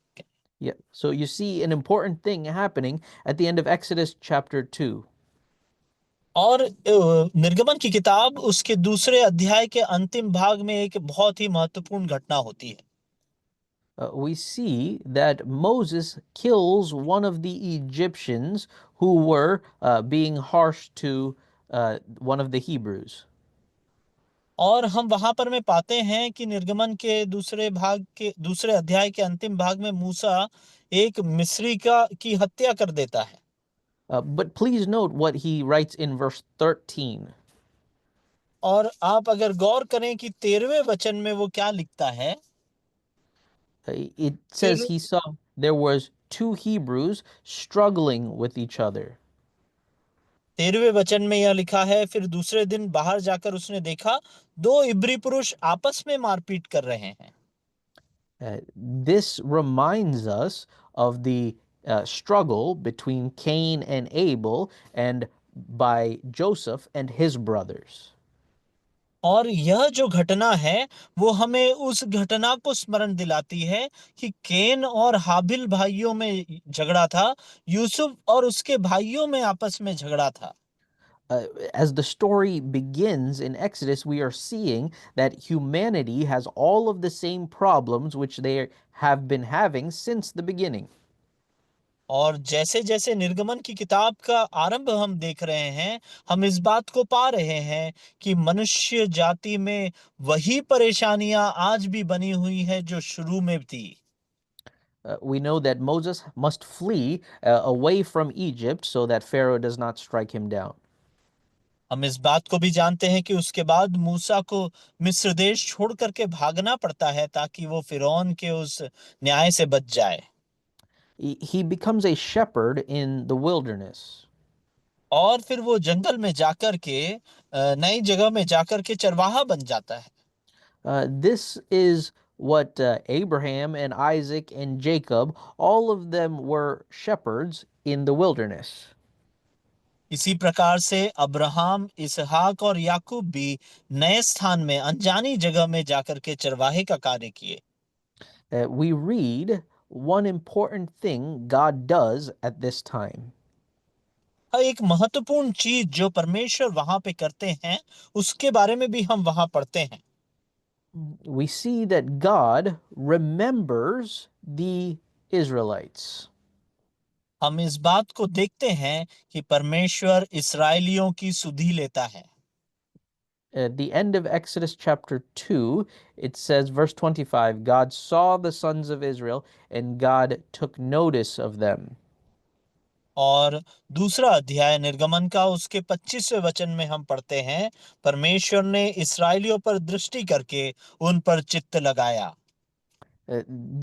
Yeah. So you see an important thing happening at the end of Exodus chapter 2. और निर्गमन की किताब उसके दूसरे अध्याय के अंतिम भाग में एक बहुत ही महत्वपूर्ण घटना होती है। We see that Moses kills one of the Egyptians who were being harsh to one of the Hebrews. और हम वहां पर में पाते हैं कि निर्गमन के दूसरे अध्याय के अंतिम भाग में मूसा एक मिस्री की हत्या कर देता है। But please note what he writes in verse 13. और आप अगर गौर करें कि 13वें वचन में वो क्या लिखता है। It says he saw there was two Hebrews struggling with each other. 13वें वचन में यह लिखा है, फिर दूसरे दिन बाहर जाकर उसने देखा दो इब्री पुरुष आपस में मारपीट कर रहे हैं। This reminds us of the struggle between Cain and Abel and by Joseph and his brothers. और यह जो घटना है वो हमें उस घटना को स्मरण दिलाती है कि केन और हाबिल भाइयों में झगड़ा था, यूसुफ और उसके भाइयों में आपस में झगड़ा था। As the story begins in Exodus, we are seeing that humanity has all of the same problems which they have been having since the beginning. और जैसे जैसे निर्गमन की किताब का आरंभ हम देख रहे हैं, हम इस बात को पा रहे हैं कि मनुष्य जाति में वही परेशानियां आज भी बनी हुई है जो शुरू में थी। We know that Moses must flee away from Egypt so that Pharaoh does not strike him down. हम इस बात को भी जानते हैं कि उसके बाद मूसा को मिस्र देश छोड़ करके भागना पड़ता है ताकि वो फिरौन के उस न्याय से बच जाए। He becomes a shepherd in the wilderness. और फिर वो जंगल में जाकर के नई जगह में जाकर के चरवाहा बन जाता है। This is what Abraham and Isaac and Jacob, all of them were shepherds in the wilderness. इसी प्रकार से अब्राहम, इसहाक और याकूब भी नए स्थान में अनजानी जगह में जाकर के चरवाहे का कार्य किए। We read one important thing God does at this time. एक महत्वपूर्ण चीज जो परमेश्वर वहां पे करते हैं उसके बारे में भी हम वहां पढ़ते हैं। We see that God remembers the Israelites. हम इस बात को देखते हैं कि परमेश्वर इस्राएलियों की सुधि लेता है। At the end of Exodus chapter 2, it says, verse 25, God saw the sons of Israel and God took notice of them. और दूसरा अध्याय निर्गमन का उसके 25वें वचन में हम पढ़ते हैं, परमेश्वर ने इस्राएलियों पर दृष्टि करके उन पर चित्त लगाया।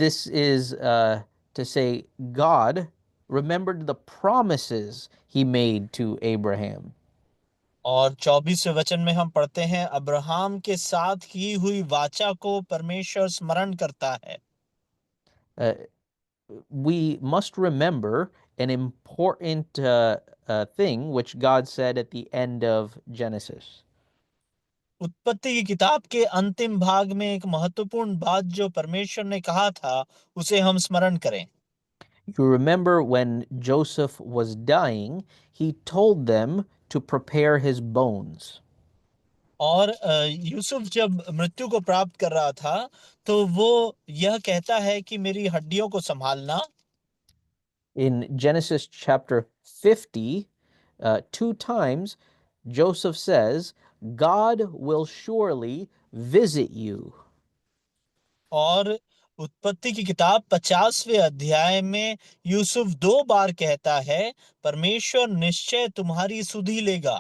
This is to say God remembered the promises he made to Abraham. और 24वें वचन में हम पढ़ते हैं, अब्राहम के साथ की हुई वाचा को परमेश्वर स्मरण करता है। We must remember an important thing which God said at the end of Genesis. उत्पत्ति की किताब के अंतिम भाग में एक महत्वपूर्ण बात जो परमेश्वर ने कहा था उसे हम स्मरण करें। You remember when Joseph was dying, he told them to prepare his bones. और यूसुफ जब मृत्यु को प्राप्त कर रहा था तो वो यह कहता है कि मेरी हड्डियों को संभालना। In Genesis chapter 50, 2 times, Joseph says, God will surely visit you. और उत्पत्ति की किताब 50वें अध्याय में यूसुफ 2 बार कहता है परमेश्वर निश्चय तुम्हारी सुधि लेगा।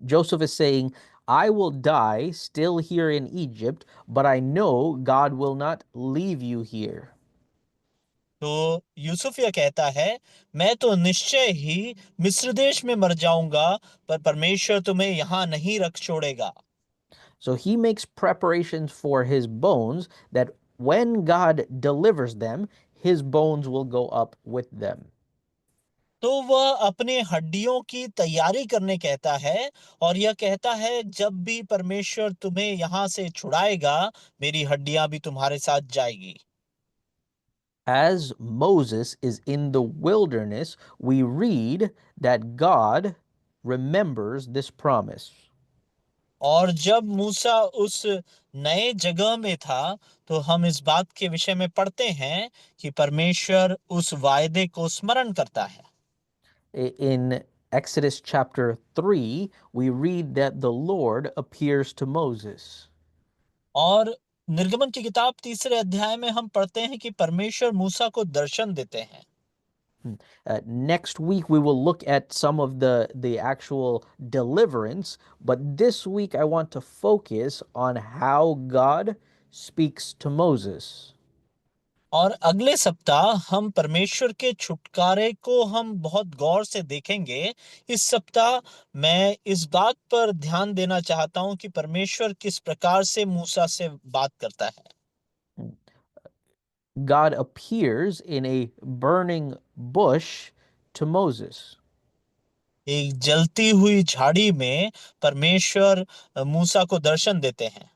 Joseph is saying, I will die still here in Egypt, but I know God will not leave you here. तो यूसुफ यह कहता है मैं तो निश्चय ही मिस्र देश में मर जाऊंगा पर परमेश्वर तुम्हें यहाँ नहीं रख छोड़ेगा। So he makes preparations for his bones that when God delivers them, his bones will go up with them. तो वह अपने हड्डियों की तैयारी करने कहता है और यह कहता है जब भी परमेश्वर तुम्हें यहाँ से छुड़ाएगा मेरी हड्डियां भी तुम्हारे साथ जाएगी। As Moses is in the wilderness, we read that God remembers this promise. और जब मूसा उस नए जगह में था तो हम इस बात के विषय में पढ़ते हैं कि परमेश्वर उस वायदे को स्मरण करता है। In Exodus chapter 3, we read that the Lord appears to Moses. और निर्गमन की किताब 3 अध्याय में हम पढ़ते हैं कि परमेश्वर मूसा को दर्शन देते हैं। Next week, we will look at some of the actual deliverance, but this week I want to focus on how God speaks to Moses. और अगले सप्ताह हम परमेश्वर के छुटकारे को हम बहुत गौर से देखेंगे। इस सप्ताह मैं इस बात पर ध्यान देना चाहता हूं कि परमेश्वर किस प्रकार से मूसा से बात करता है। God appears in a burning bush to Moses. एक जलती हुई झाड़ी में परमेश्वर मूसा को दर्शन देते हैं।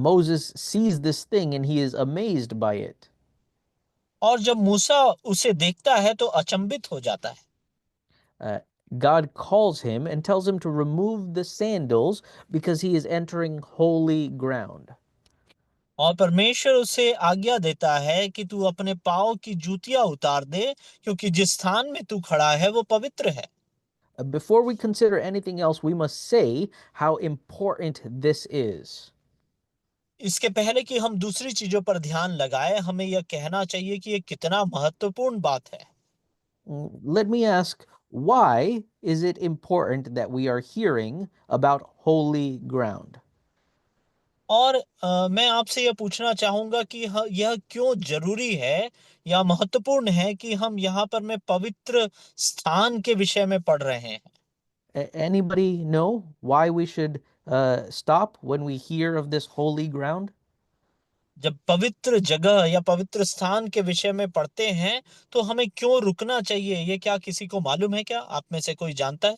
Moses sees this thing and he is amazed by it. और जब मूसा उसे देखता है तो अचंभित हो जाता है। God calls him and tells him to remove the sandals because he is entering holy ground. और परमेश्वर उसे आज्ञा देता है कि तू अपने पाँव की जूतियां उतार दे क्योंकि जिस स्थान में तू खड़ा है वो पवित्र है। Before we consider anything else, we must say how important this is. इसके पहले कि हम दूसरी चीजों पर ध्यान लगाएं, हमें यह कहना चाहिए कि ये कितना महत्वपूर्ण बात है। Let me ask, why is it important that we are hearing about holy ground? और मैं आपसे यह पूछना चाहूंगा कि यह क्यों जरूरी है या महत्वपूर्ण है कि हम यहाँ पर मैं पवित्र स्थान के विषय में पढ़ रहे हैं। Anybody know why we should stop when we hear of this holy ground? जब पवित्र जगह या पवित्र स्थान के विषय में पढ़ते हैं तो हमें क्यों रुकना चाहिए, ये क्या किसी को मालूम है? क्या आप में से कोई जानता है?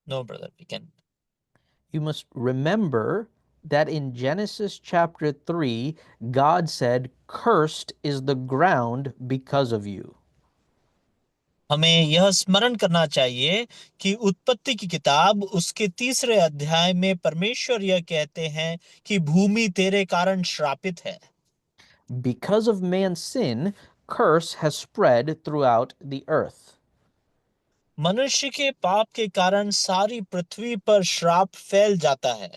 No, brother, we can. You must remember that in Genesis chapter 3, God said, "Cursed is the ground because of you." हमें यह स्मरण करना चाहिए कि उत्पत्ति की किताब उसके 3 अध्याय में परमेश्वर यह कहते हैं कि भूमि तेरे कारण श्रापित है। Because of man's sin, curse has spread throughout the earth. मनुष्य के पाप के कारण सारी पृथ्वी पर श्राप फैल जाता है।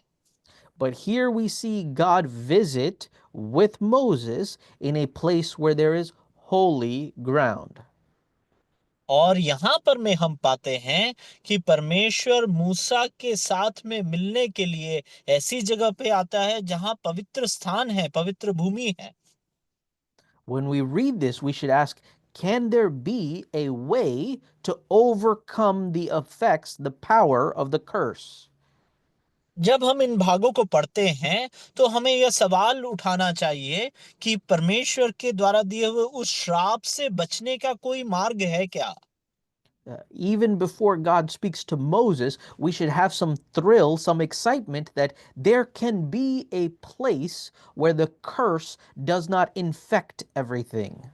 But here we see God visit with Moses in a place where there is holy ground. और यहाँ पर में हम पाते हैं कि परमेश्वर मूसा के साथ में मिलने के लिए ऐसी जगह पे आता है जहाँ पवित्र स्थान है, पवित्र भूमि है। When we read this, we should ask, can there be a way to overcome the effects, the power of the curse? जब हम इन भागों को पढ़ते हैं तो हमें यह सवाल उठाना चाहिए कि परमेश्वर के द्वारा दिए हुए उस श्राप से बचने का कोई मार्ग है क्या? Even before God speaks to Moses, we should have some thrill, some excitement that there can be a place where the curse does not infect everything.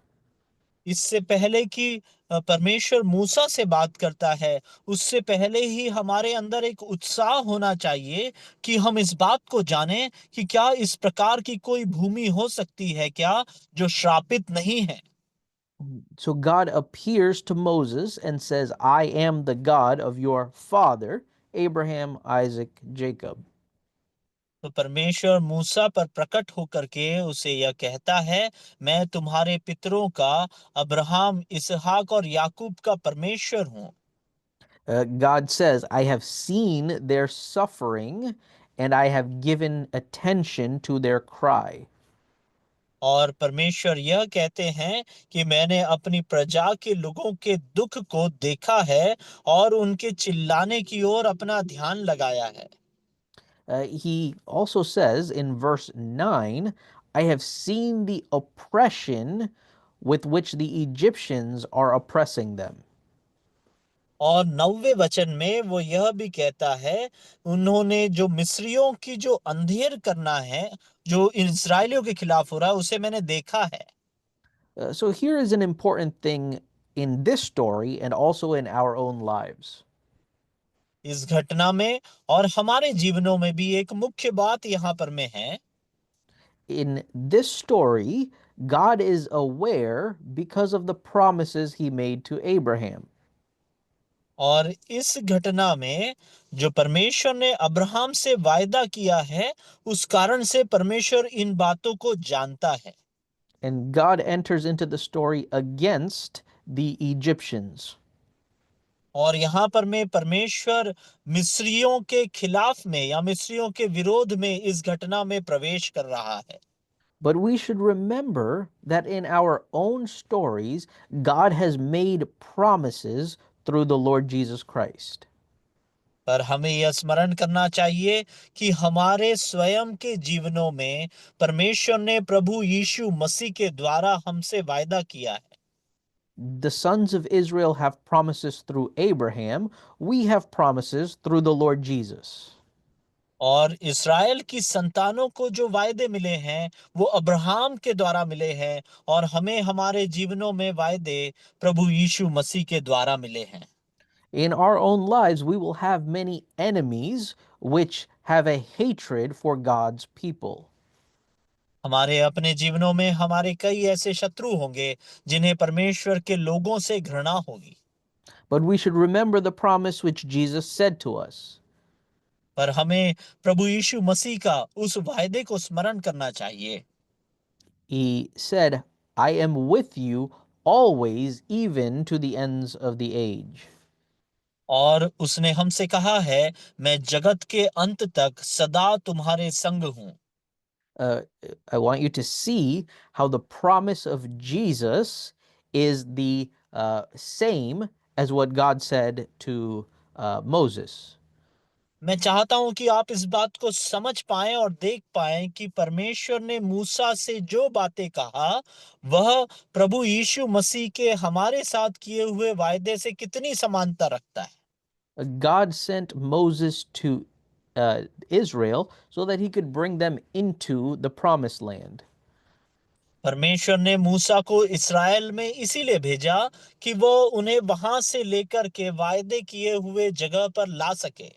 इससे पहले कि परमेश्वर मूसा से बात करता है, उससे पहले ही हमारे अंदर एक उत्साह होना चाहिए कि हम इस बात को जानें कि क्या इस प्रकार की कोई भूमि हो सकती है क्या जो श्रापित नहीं है। So God appears to Moses and says, I am the God of your father, Abraham, Isaac, Jacob. तो परमेश्वर मूसा पर प्रकट होकर के उसे यह कहता है, मैं तुम्हारे पितरों का अब्राहम, इसहाक और याकूब का परमेश्वर हूँ। God says, I have seen their suffering and I have given attention to their cry. और परमेश्वर यह कहते हैं कि मैंने अपनी प्रजा के लोगों के दुख को देखा है और उनके चिल्लाने की ओर अपना ध्यान लगाया है। He also says in verse 9, I have seen the oppression with which the Egyptians are oppressing them. और 9वें वचन में वो यह भी कहता है, उन्होंने जो मिस्रियों की जो अंधेर करना है, जो इस्राएलियों के खिलाफ हो रहा है, उसे मैंने देखा है। So here is an important thing in this story and also in our own lives. इस घटना में और हमारे जीवनों में भी एक मुख्य बात यहाँ पर में है। In this story, God is aware because of the promises he made to Abraham. और इस घटना में जो परमेश्वर ने अब्राहम से वायदा किया है, उस कारण से परमेश्वर इन बातों को जानता है। And God enters into the story against the Egyptians. और यहाँ पर में परमेश्वर मिस्रियों के खिलाफ में या मिस्रियों के विरोध में इस घटना में प्रवेश कर रहा है। But we should remember that in our own stories, God has made promises through the Lord Jesus Christ. पर हमें यह स्मरण करना चाहिए कि हमारे स्वयं के जीवनों में परमेश्वर ने प्रभु यीशु मसीह के द्वारा हमसे वायदा किया है। The sons of Israel have promises through Abraham. We have promises through the Lord Jesus. और इस्राएल की संतानों को जो वायदे मिले हैं वो अब्राहम के द्वारा मिले हैं, और हमें हमारे जीवनों में वायदे प्रभु यीशु मसीह के द्वारा मिले हैं। In our own lives, we will have many enemies which have a hatred for God's people. हमारे अपने जीवनों में हमारे कई ऐसे शत्रु होंगे जिन्हें परमेश्वर के लोगों से घृणा होगी। But we should remember the promise which Jesus said to us. पर हमें प्रभु यीशु मसीह का उस वायदे को स्मरण करना चाहिए। He said, I am with you always, even to the ends of the age. और उसने हमसे कहा है, मैं जगत के अंत तक सदा तुम्हारे संग हूं। I want you to see how the promise of Jesus is the same as what God said to Moses. मैं चाहता हूं कि आप इस बात को समझ पाएं और देख पाएं कि परमेश्वर ने मूसा से जो बातें कहा वह प्रभु यीशु मसीह के हमारे साथ किए हुए वायदे से कितनी समानता रखता है। God sent Moses to Israel so that he could bring them into the promised land. परमेश्वर ने मूसा को इस्राएल में इसीलिए भेजा कि वो उन्हें वहां से लेकर के वायदे किए हुए जगह पर ला सके।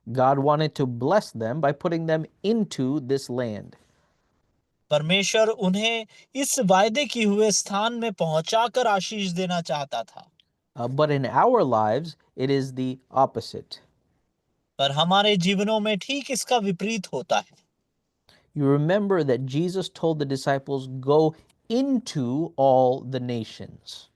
God wanted to bless them by putting them into this land. परमेश्वर उन्हें इस वायदे किए हुए स्थान में पहुंचाकर आशीष देना चाहता था। But in our lives, it is the opposite. पर हमारे जीवनों में ठीक इसका विपरीत होता है। You remember that Jesus told the disciples, go into all the nations.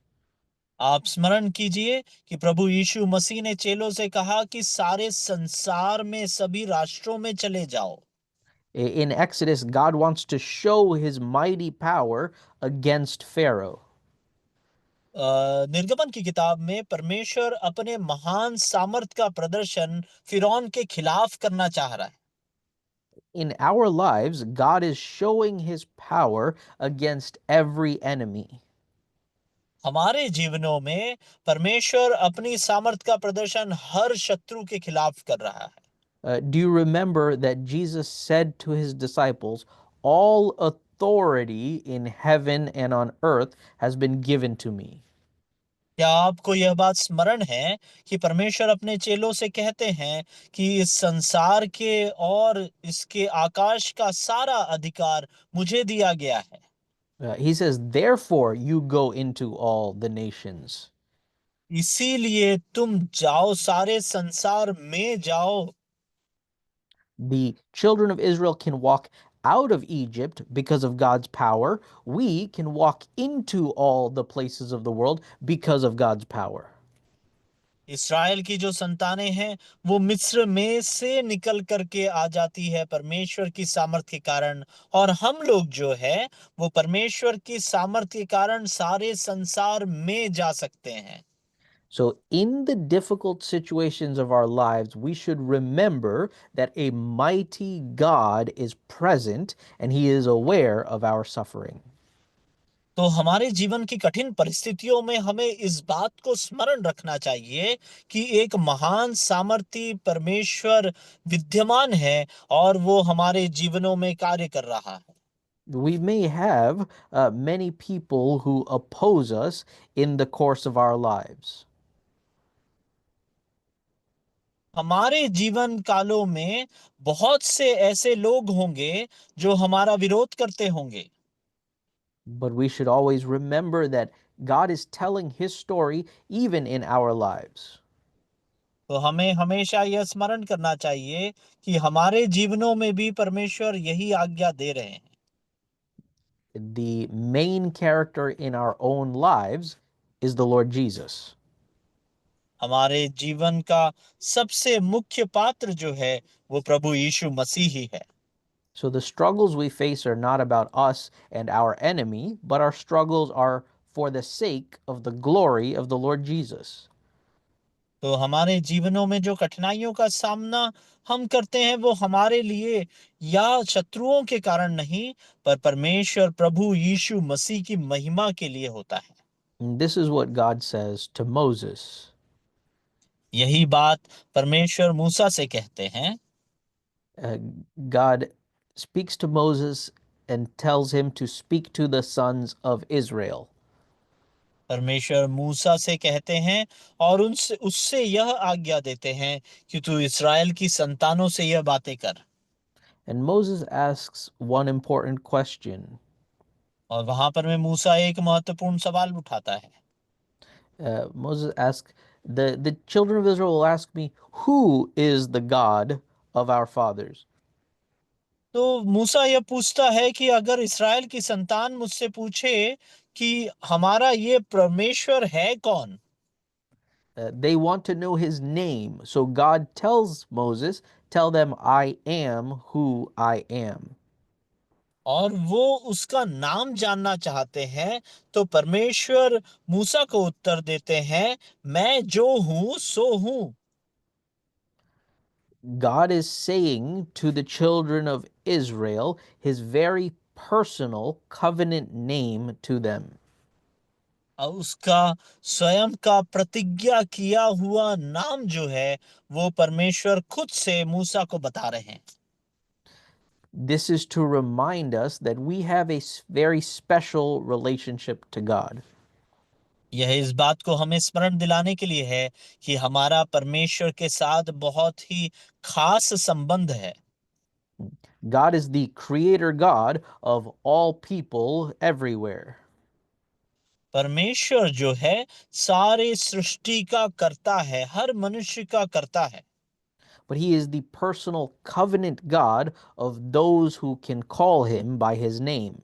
आप स्मरण कीजिए कि प्रभु यीशु मसीह ने चेलों से कहा कि सारे संसार में सभी राष्ट्रों में चले जाओ। In Exodus, God wants to show his mighty power against Pharaoh. निर्गमन की किताब में परमेश्वर अपने महान सामर्थ का प्रदर्शन फिरौन के खिलाफ करना चाह रहा है। In our lives, God is showing his power against every enemy. हमारे जीवनों में परमेश्वर अपनी सामर्थ का प्रदर्शन हर शत्रु के खिलाफ कर रहा है। Do you remember that Jesus said to his disciples, "All authority in heaven and on earth has been given to me"? क्या आपको यह बात स्मरण है कि परमेश्वर अपने चेलों से कहते हैं कि इस संसार के और इसके आकाश का सारा अधिकार मुझे दिया गया है। He says, "Therefore you go into all the nations." इसीलिए तुम जाओ, सारे संसार में जाओ। The children of Israel can walk out of Egypt because of God's power. We can walk into all the places of the world because of God's power. इस्राएल की जो संतानें हैं वो मिस्र में से निकल करके आ जाती है परमेश्वर की सामर्थ्य के कारण, और हम लोग जो है वो परमेश्वर की सामर्थ्य के कारण सारे संसार में जा सकते हैं। So, in the difficult situations of our lives, we should remember that a mighty God is present and he is aware of our suffering. तो हमारे जीवन की कठिन परिस्थितियों में हमें इस बात को स्मरण रखना चाहिए कि एक महान सामर्थी परमेश्वर विद्यमान है और वो हमारे जीवनों में कार्य कर रहा है। We may have many people who oppose us in the course of our lives. हमारे जीवन कालों में बहुत से ऐसे लोग होंगे जो हमारा विरोध करते होंगे, But we should always remember that God is telling his story even in our lives. तो हमें हमेशा यह स्मरण करना चाहिए कि हमारे जीवनों में भी परमेश्वर यही आज्ञा दे रहे हैं। The main character in our own lives is the Lord Jesus. हमारे जीवन का सबसे मुख्य पात्र जो है वो प्रभु यीशु मसीह ही है। So the struggles we face are not about us and our enemy, but our struggles are for the sake of the glory of the Lord Jesus. तो हमारे जीवनों में जो कठिनाइयों का सामना हम करते हैं वो हमारे लिए या शत्रुओं के कारण नहीं, पर परमेश्वर प्रभु यीशु मसीह की महिमा के लिए होता है। And this is what God says to Moses. यही बात परमेश्वर मूसा से कहते हैं। God speaks to Moses and tells him to speak to the sons of Israel. परमेश्वर मूसा से कहते हैं और उनसे उससे यह आज्ञा देते हैं कि तू इस्राएल की संतानों से यह बातें कर। And Moses asks one important question. और वहां पर में मूसा एक महत्वपूर्ण सवाल उठाता है। Moses asks, the children of Israel will ask me, who is the God of our fathers? तो मूसा यह पूछता है कि अगर इस्राएल की संतान मुझसे पूछे कि हमारा ये परमेश्वर है कौन, They want to know his name. So God tells Moses, tell them, I am who I am. और वो उसका नाम जानना चाहते हैं, तो परमेश्वर मूसा को उत्तर देते हैं, मैं जो हूं सो हूं। God is saying to the children of Israel his very personal covenant name to them. और उसका स्वयं का प्रतिज्ञा किया हुआ नाम जो है वो परमेश्वर खुद से मूसा को बता रहे हैं। This is to remind us that we have a very special relationship to God. यह इस बात को हमें स्मरण दिलाने के लिए है कि हमारा परमेश्वर के साथ बहुत ही खास संबंध है। God is the creator God of all people everywhere. परमेश्वर जो है सारे सृष्टि का कर्ता है, हर मनुष्य का कर्ता है। But he is the personal covenant God of those who can call him by his name.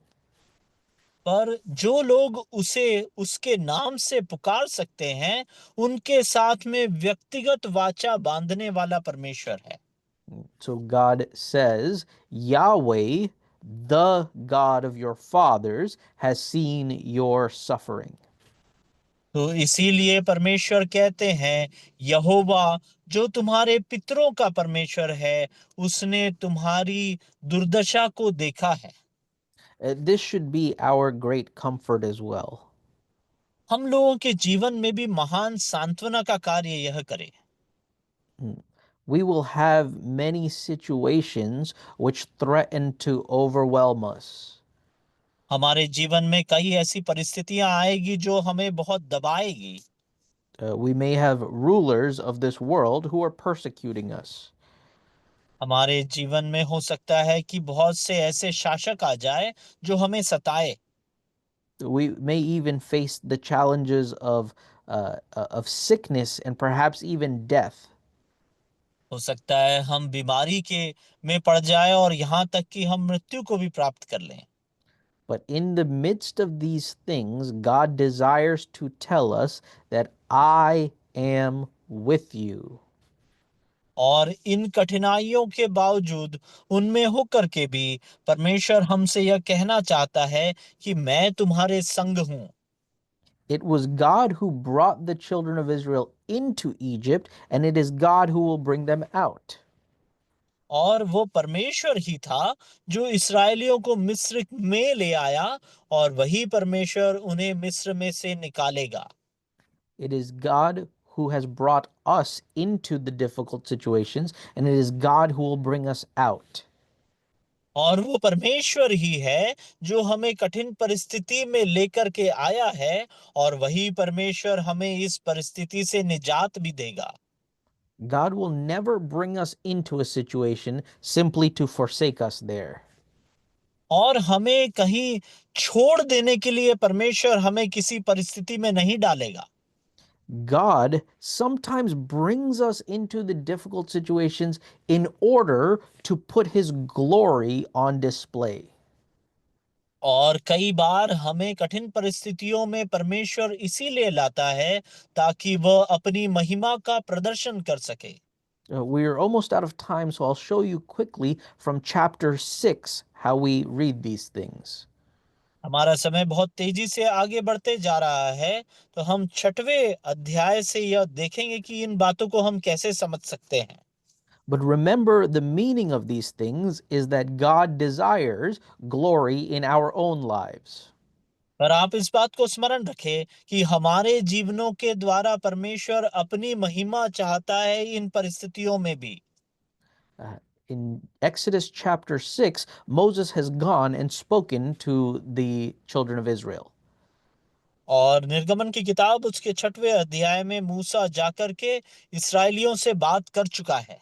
पर जो लोग उसे उसके नाम से पुकार सकते हैं उनके साथ में व्यक्तिगत वाचा बांधने वाला परमेश्वर है। So God says, Yahweh, the God of your fathers, has seen your suffering. तो इसीलिए परमेश्वर कहते हैं, यहोवा जो तुम्हारे पितरों का परमेश्वर है, उसने तुम्हारी दुर्दशा को देखा है। This should be our great comfort as well. हम लोगों के जीवन में भी महान सांत्वना का कार्य यह करे। We will have many situations which threaten to overwhelm us. हमारे जीवन में कई ऐसी परिस्थितियां आएगी जो हमें बहुत दबाएगी। We may have rulers of this world who are persecuting us. हमारे जीवन में हो सकता है कि बहुत से ऐसे शासक आ जाए जो हमें सताए। We may even face the challenges of sickness and perhaps even death. हो सकता है हम बीमारी के में पड़ जाए और यहाँ तक कि हम मृत्यु को भी प्राप्त कर लें। But in the midst of these things, God desires to tell us that I am with you. और इन कठिनाइयों के बावजूद उनमें होकर के भी परमेश्वर हमसे यह कहना चाहता है कि मैं तुम्हारे संग हूं। It was God who brought the children of Israel into Egypt, and it is God who will bring them out. और वो परमेश्वर ही था जो इस्राएलियों को मिस्र में ले आया, और वही परमेश्वर उन्हें मिस्र में से निकालेगा। It is God who has brought us into the difficult situations, and it is God who will bring us out. और वो परमेश्वर ही है जो हमें कठिन परिस्थिति में लेकर के आया है, और वही परमेश्वर हमें इस परिस्थिति से निजात भी देगा। God will never bring us into a situation simply to forsake us there. और हमें कहीं छोड़ देने के लिए परमेश्वर हमें किसी परिस्थिति में नहीं डालेगा। God sometimes brings us into the difficult situations in order to put his glory on display. और कई बार हमें कठिन परिस्थितियों में परमेश्वर इसीलिए लाता है ताकि वह अपनी महिमा का प्रदर्शन कर सके। We are almost out of time, so I'll show you quickly from chapter 6 how we read these things. हमारा समय बहुत तेजी से आगे बढ़ते जा रहा है, तो हम 6वें अध्याय से यह देखेंगे कि इन बातों को हम कैसे समझ सकते हैं। But remember, the meaning of these things is that God desires glory in our own lives. पर आप इस बात को स्मरण रखें कि हमारे जीवनों के द्वारा परमेश्वर अपनी महिमा चाहता है इन परिस्थितियों में भी। In Exodus chapter 6, Moses has gone and spoken to the children of Israel. और निर्गमन की किताब उसके 6वें अध्याय में मूसा जाकर के इस्राएलियों से बात कर चुका है।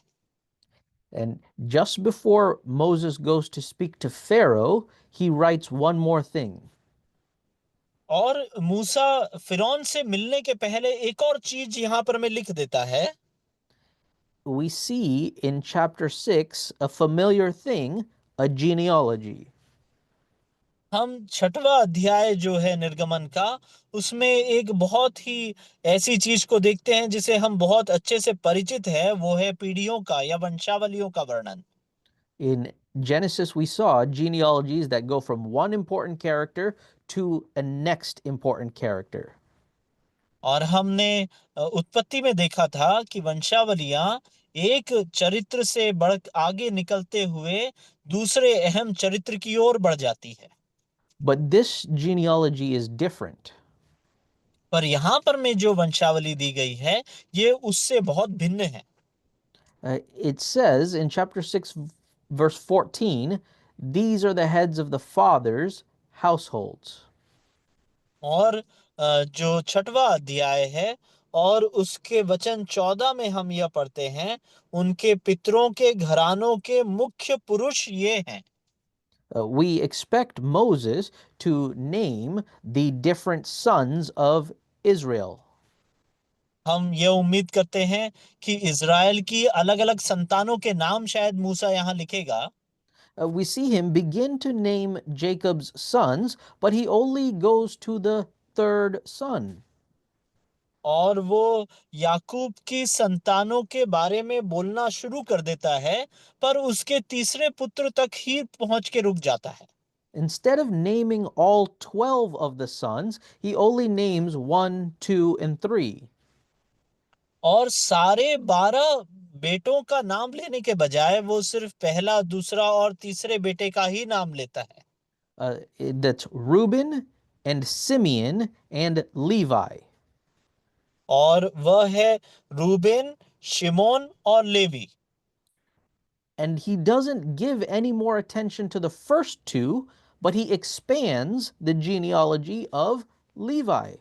And just before Moses goes to speak to Pharaoh, he writes one more thing. और मूसा फिरौन से मिलने के पहले एक और चीज यहाँ पर में लिख देता है। We see in chapter 6 a familiar thing, a genealogy. हम 6वां अध्याय जो है निर्गमन का, उसमें एक बहुत ही ऐसी चीज को देखते हैं जिसे हम बहुत अच्छे से परिचित है, वो है पीढ़ियों का या वंशावलियों का वर्णन। In Genesis, we saw genealogies that go from one important character to a next important character. और हमने उत्पत्ति में देखा था कि वंशावलियां एक चरित्र से बढ़ आगे निकलते हुए दूसरे अहम चरित्र की ओर बढ़ जाती है। But this genealogy is different. पर यहाँ पर में जो वंशावली दी गई है, ये उससे बहुत भिन्न है। It says in chapter 6, verse 14, these are the heads of the fathers' households. और जो 6वां अध्याय है और उसके वचन 14 में हम यह पढ़ते हैं, उनके पितरों के घरानों के मुख्य पुरुष ये हैं। We expect Moses to name the different sons of Israel. हम ये उम्मीद करते हैं कि इज़राइल की अलग-अलग संतानों के नाम शायद मूसा यहाँ लिखेगा। We see him begin to name Jacob's sons, but he only goes to the third son. और वो याकूब की संतानों के बारे में बोलना शुरू कर देता है, पर उसके तीसरे पुत्र तक ही पहुंच के रुक जाता है। Instead of naming all 12 of the sons, he only names 1, 2, and 3. और सारे 12 बेटों का नाम लेने के बजाय वो सिर्फ पहला, दूसरा और तीसरे बेटे का ही नाम लेता है। That's Reuben and Simeon and Levi. और वह है रूबेन, शिमोन और levy. And he doesn't give any more attention to the first two, but he expands the genealogy of Levi.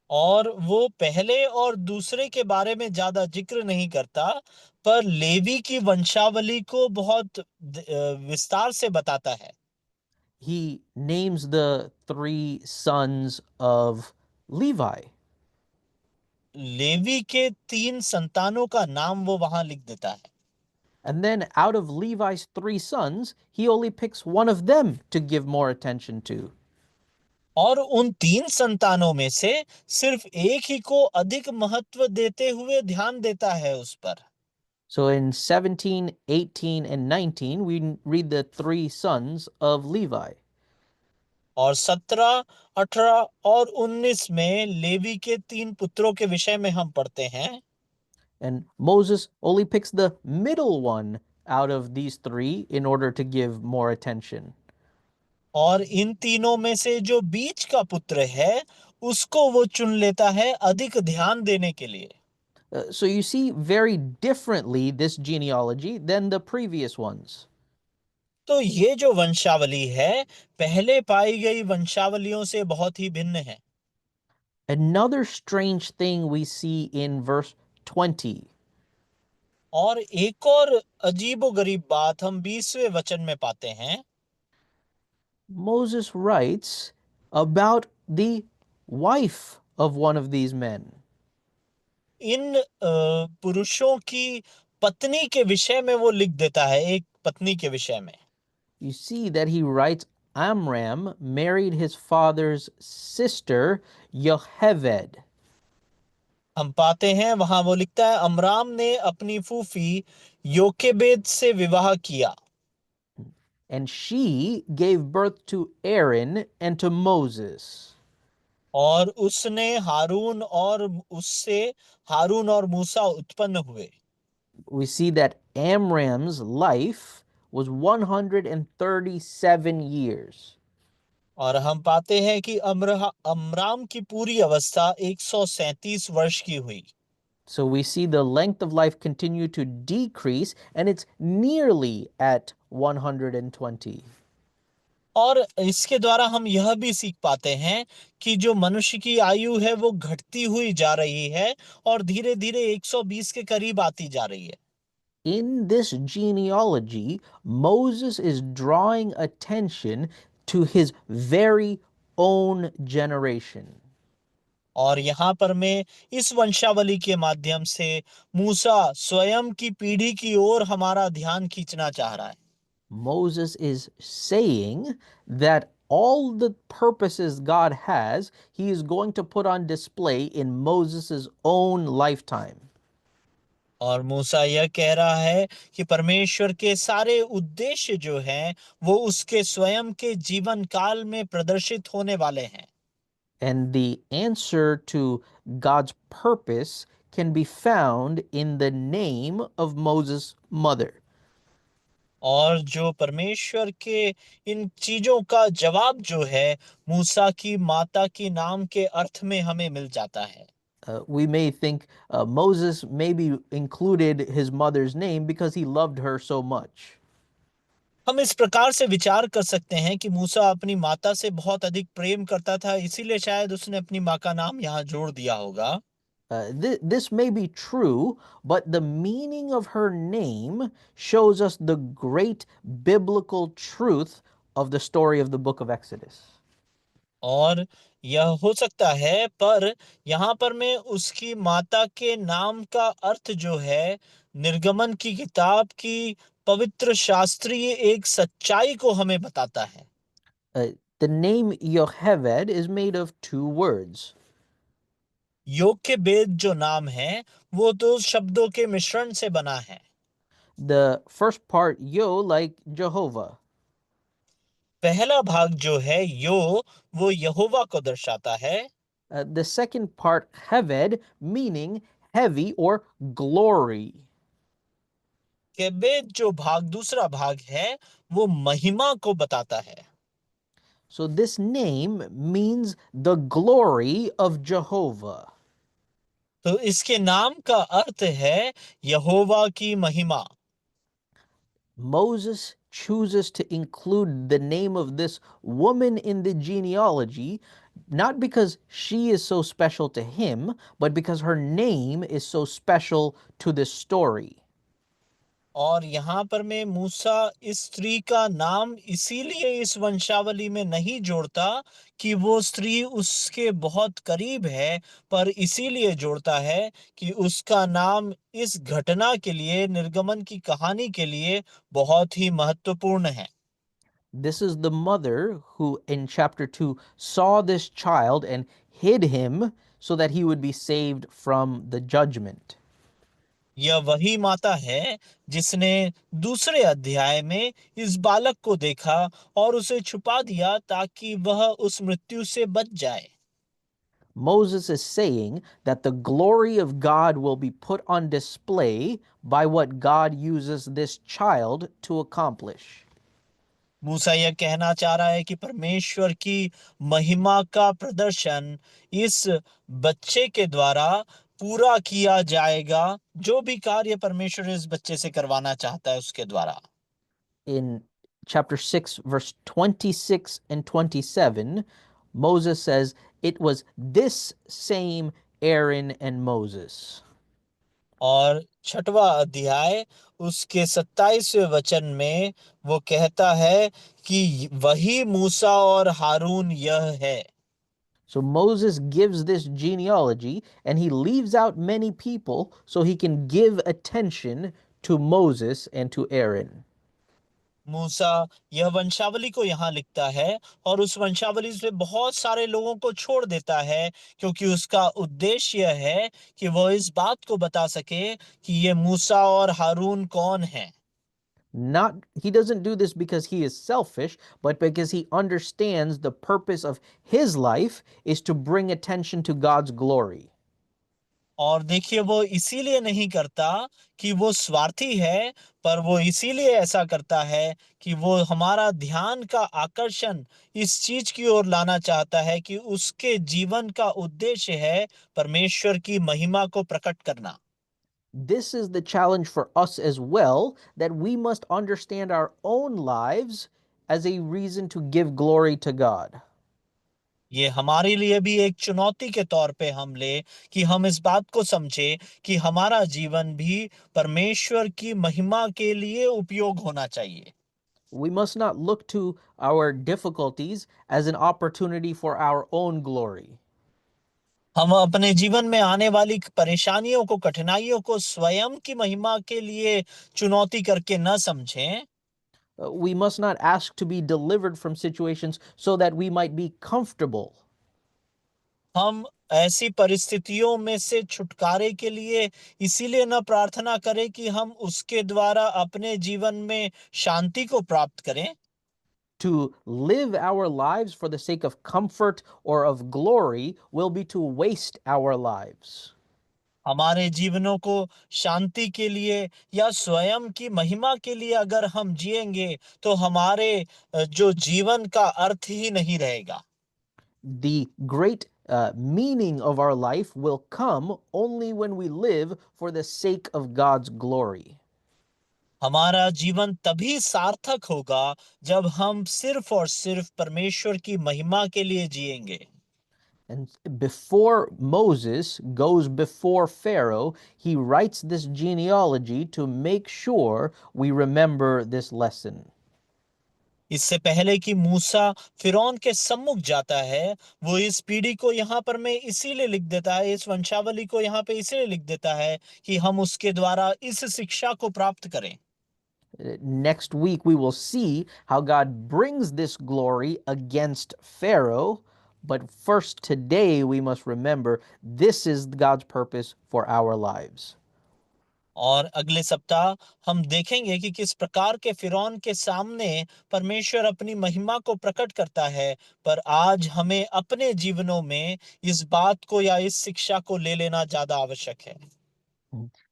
और वो पहले और दूसरे के बारे में ज्यादा जिक्र नहीं करता, पर लेवी की वंशावली को बहुत विस्तार से बताता है। He names the 3 sons of Levi. Levy के 3 संतानों का नाम वो वहां लिख देता है। And then out of Levi's 3 sons, he only picks one of them to give more attention to. और उन 3 संतानों में से सिर्फ एक ही को अधिक महत्व देते हुए ध्यान देता है उस पर। So in 17, 18, and 19, we read the 3 sons of Levi. और 17, 18 और 19 में लेवी के 3 पुत्रों के विषय में हम पढ़ते हैं। And Moses only picks the middle one out of these 3 in order to give more attention. और इन तीनों में से जो बीच का पुत्र है, उसको वो चुन लेता है अधिक ध्यान देने के लिए। So you see very differently this genealogy than the previous ones. तो ये जो वंशावली है, पहले पाई गई वंशावलियों से बहुत ही भिन्न है। Another strange thing we see in verse 20. और एक और अजीबोगरीब बात हम 20वें वचन में पाते हैं। Moses writes about the wife of one of these men. इन पुरुषों की पत्नी के विषय में वो लिख देता है, एक पत्नी के विषय में। You see that he writes Amram married his father's sister Yocheved. हम पाते हैं वहां वो लिखता है, अमराम ने अपनी फूफी योकेबेद से विवाह किया। And she gave birth to Aaron and to Moses. और उसने हारून और उससे हारून और मूसा उत्पन्न हुए। We see that Amram's life was 137 years. और हम पाते हैं कि अमराम की पूरी अवस्था 137 वर्ष की हुई। So we see the length of life continue to decrease, and it's nearly at 120. और इसके द्वारा हम यह भी सीख पाते हैं कि जो मनुष्य की आयु है वो घटती हुई जा रही है और धीरे धीरे 120 के करीब आती जा रही है। In this genealogy, Moses is drawing attention to his very own generation. और यहाँ पर मैं इस वंशावली के माध्यम से मूसा स्वयं की पीढ़ी की ओर हमारा ध्यान खींचना चाह रहा है। Moses is saying that all the purposes God has, he is going to put on display in Moses' own lifetime. और मूसा यह कह रहा है कि परमेश्वर के सारे उद्देश्य जो हैं वो उसके स्वयं के जीवन काल में प्रदर्शित होने वाले हैं। And the answer to God's purpose can be found in the name of Moses' mother. और जो परमेश्वर के इन चीजों का जवाब जो है मूसा की माता की नाम के अर्थ में हमें मिल जाता है। We may think Moses maybe included his mother's name because he loved her so much. हम इस प्रकार से विचार कर सकते हैं कि मूसा अपनी माता से बहुत अधिक प्रेम करता था, इसीलिए शायद उसने अपनी माँ का नाम यहाँ जोड़ दिया होगा। This may be true, but the meaning of her name shows us the great biblical truth of the story of the book of Exodus. और यह हो सकता है, पर यहाँ पर मैं उसकी माता के नाम का अर्थ जो है निर्गमन की किताब की पवित्र शास्त्रीय एक सच्चाई को हमें बताता है। The name Yocheved is made of 2 words. Jochebed जो नाम है वो 2 शब्दों के मिश्रण से बना है। The first part, Yo, like Jehovah. पहला भाग जो है वो यहोवा को दर्शाता है। The second part, heved, meaning heavy or glory. केबेद जो भाग दूसरा भाग है वो महिमा को बताता है। So this name means the glory of Jehovah. तो इसके नाम का अर्थ है यहोवा की महिमा। Moses chooses to include the name of this woman in the genealogy, not because she is so special to him, but because her name is so special to this story. और यहाँ पर मैं मूसा इस स्त्री का नाम इसीलिए इस वंशावली में नहीं जोड़ता कि वो स्त्री उसके बहुत करीब है, पर इसीलिए जोड़ता है कि उसका नाम इस घटना के लिए, निर्गमन की कहानी के लिए बहुत ही महत्वपूर्ण है। This is the mother who, in chapter 2, saw this child and hid him so that he would be saved from the judgment. यह वही माता है जिसने दूसरे अध्याय में इस बालक को देखा और उसे छुपा दिया ताकि वह उस मृत्यु से बच जाए। Moses is saying that the glory of God will be put on display by what God uses this child to accomplish. मूसा यह कहना चाह रहा है कि परमेश्वर की महिमा का प्रदर्शन इस बच्चे के द्वारा पूरा किया जाएगा, जो भी कार्य परमेश्वर इस बच्चे से करवाना चाहता है उसके द्वारा। In chapter 6, verse 26 and 27, Moses says, "It was this same Aaron and Moses." और छठवां अध्याय उसके 27वें वचन में वो कहता है कि वही मूसा और हारून यह है। So Moses gives this genealogy and he leaves out many people so he can give attention to Moses and to Aaron. मूसा यह वंशावली को यहाँ लिखता है और उस वंशावली से बहुत सारे लोगों को छोड़ देता है, क्योंकि उसका उद्देश्य यह है कि वह इस बात को बता सके कि ये मूसा और हारून कौन है। He doesn't do this because he is selfish, but because he understands the purpose of his life is to bring attention to God's glory. और देखिए वो इसीलिए नहीं करता कि वो स्वार्थी है, पर वो इसीलिए ऐसा करता है कि वो हमारा ध्यान का आकर्षण इस चीज की ओर लाना चाहता है कि उसके जीवन का उद्देश्य है परमेश्वर की महिमा को प्रकट करना। This is the challenge for us as well, that we must understand our own lives as a reason to give glory to God. ये हमारे लिए भी एक चुनौती के तौर पे हम ले कि हम इस बात को समझे कि हमारा जीवन भी परमेश्वर की महिमा के लिए उपयोग होना चाहिए। We must not look to our difficulties as an opportunity for our own glory. हम अपने जीवन में आने वाली परेशानियों को, कठिनाइयों को स्वयं की महिमा के लिए चुनौती करके न समझें। We must not ask to be delivered from situations so that we might be comfortable. हम ऐसी परिस्थितियों में से छुटकारे के लिए इसीलिए न प्रार्थना करें कि हम उसके द्वारा अपने जीवन में शांति को प्राप्त करें। To live our lives for the sake of comfort or of glory will be to waste our lives. हमारे जीवनों को शांति के लिए या स्वयं की महिमा के लिए अगर हम जिएंगे तो हमारे जो जीवन का अर्थ ही नहीं रहेगा। The great meaning of our life will come only when we live for the sake of God's glory. हमारा जीवन तभी सार्थक होगा जब हम सिर्फ और सिर्फ परमेश्वर की महिमा के लिए जिएंगे। And before Moses goes before Pharaoh, he writes this genealogy to make sure we remember this lesson. इससे पहले कि मूसा फिरौन के सम्मुख जाता है, वो इस पीढ़ी को यहाँ पर मैं इसीलिए लिख देता है, इस वंशावली को यहाँ पे इसीलिए लिख देता है कि हम उसके द्वारा इस शिक्षा को प्राप्त करें। Next week, we will see how God brings this glory against Pharaoh. But first, today, we must remember this is God's purpose for our lives. और अगले सप्ताह हम देखेंगे कि किस प्रकार के फिरौन के सामने परमेश्वर अपनी महिमा को प्रकट करता है, पर आज हमें अपने जीवनों में इस बात को या इस शिक्षा को ले लेना ज्यादा आवश्यक है।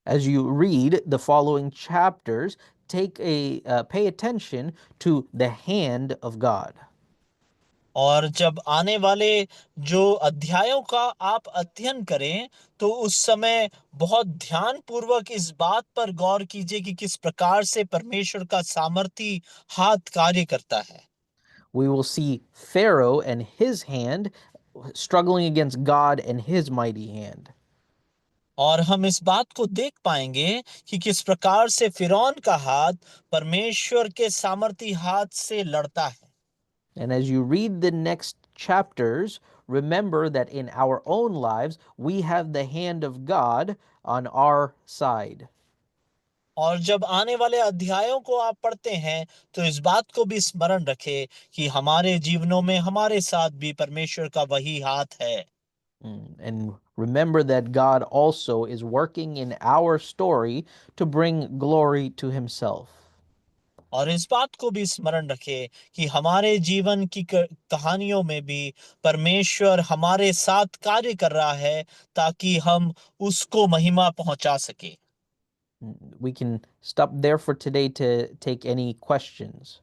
As you read the following chapters, pay attention to the hand of God. और जब आने वाले जो अध्यायों का आप अध्ययन करें तो उस समय बहुत ध्यान पूर्वक इस बात पर गौर कीजिए कि किस प्रकार से परमेश्वर का सामर्थी हाथ कार्य करता है। We will see Pharaoh and his hand struggling against God and his mighty hand. और हम इस बात को देख पाएंगे कि किस प्रकार से फिरौन का हाथ परमेश्वर के सामर्थी हाथ से लड़ता है। And as you read the next chapters, remember that in our own lives, we have the hand of God on our side. और जब आने वाले अध्यायों को आप पढ़ते हैं तो इस बात को भी स्मरण रखें कि हमारे जीवनों में हमारे साथ भी परमेश्वर का वही हाथ है। And remember that God also is working in our story to bring glory to himself. और इस बात को भी स्मरण रखें कि हमारे जीवन की कहानियों में भी परमेश्वर हमारे साथ कार्य कर रहा है ताकि हम उसको महिमा पहुंचा सके। We can stop there for today to take any questions.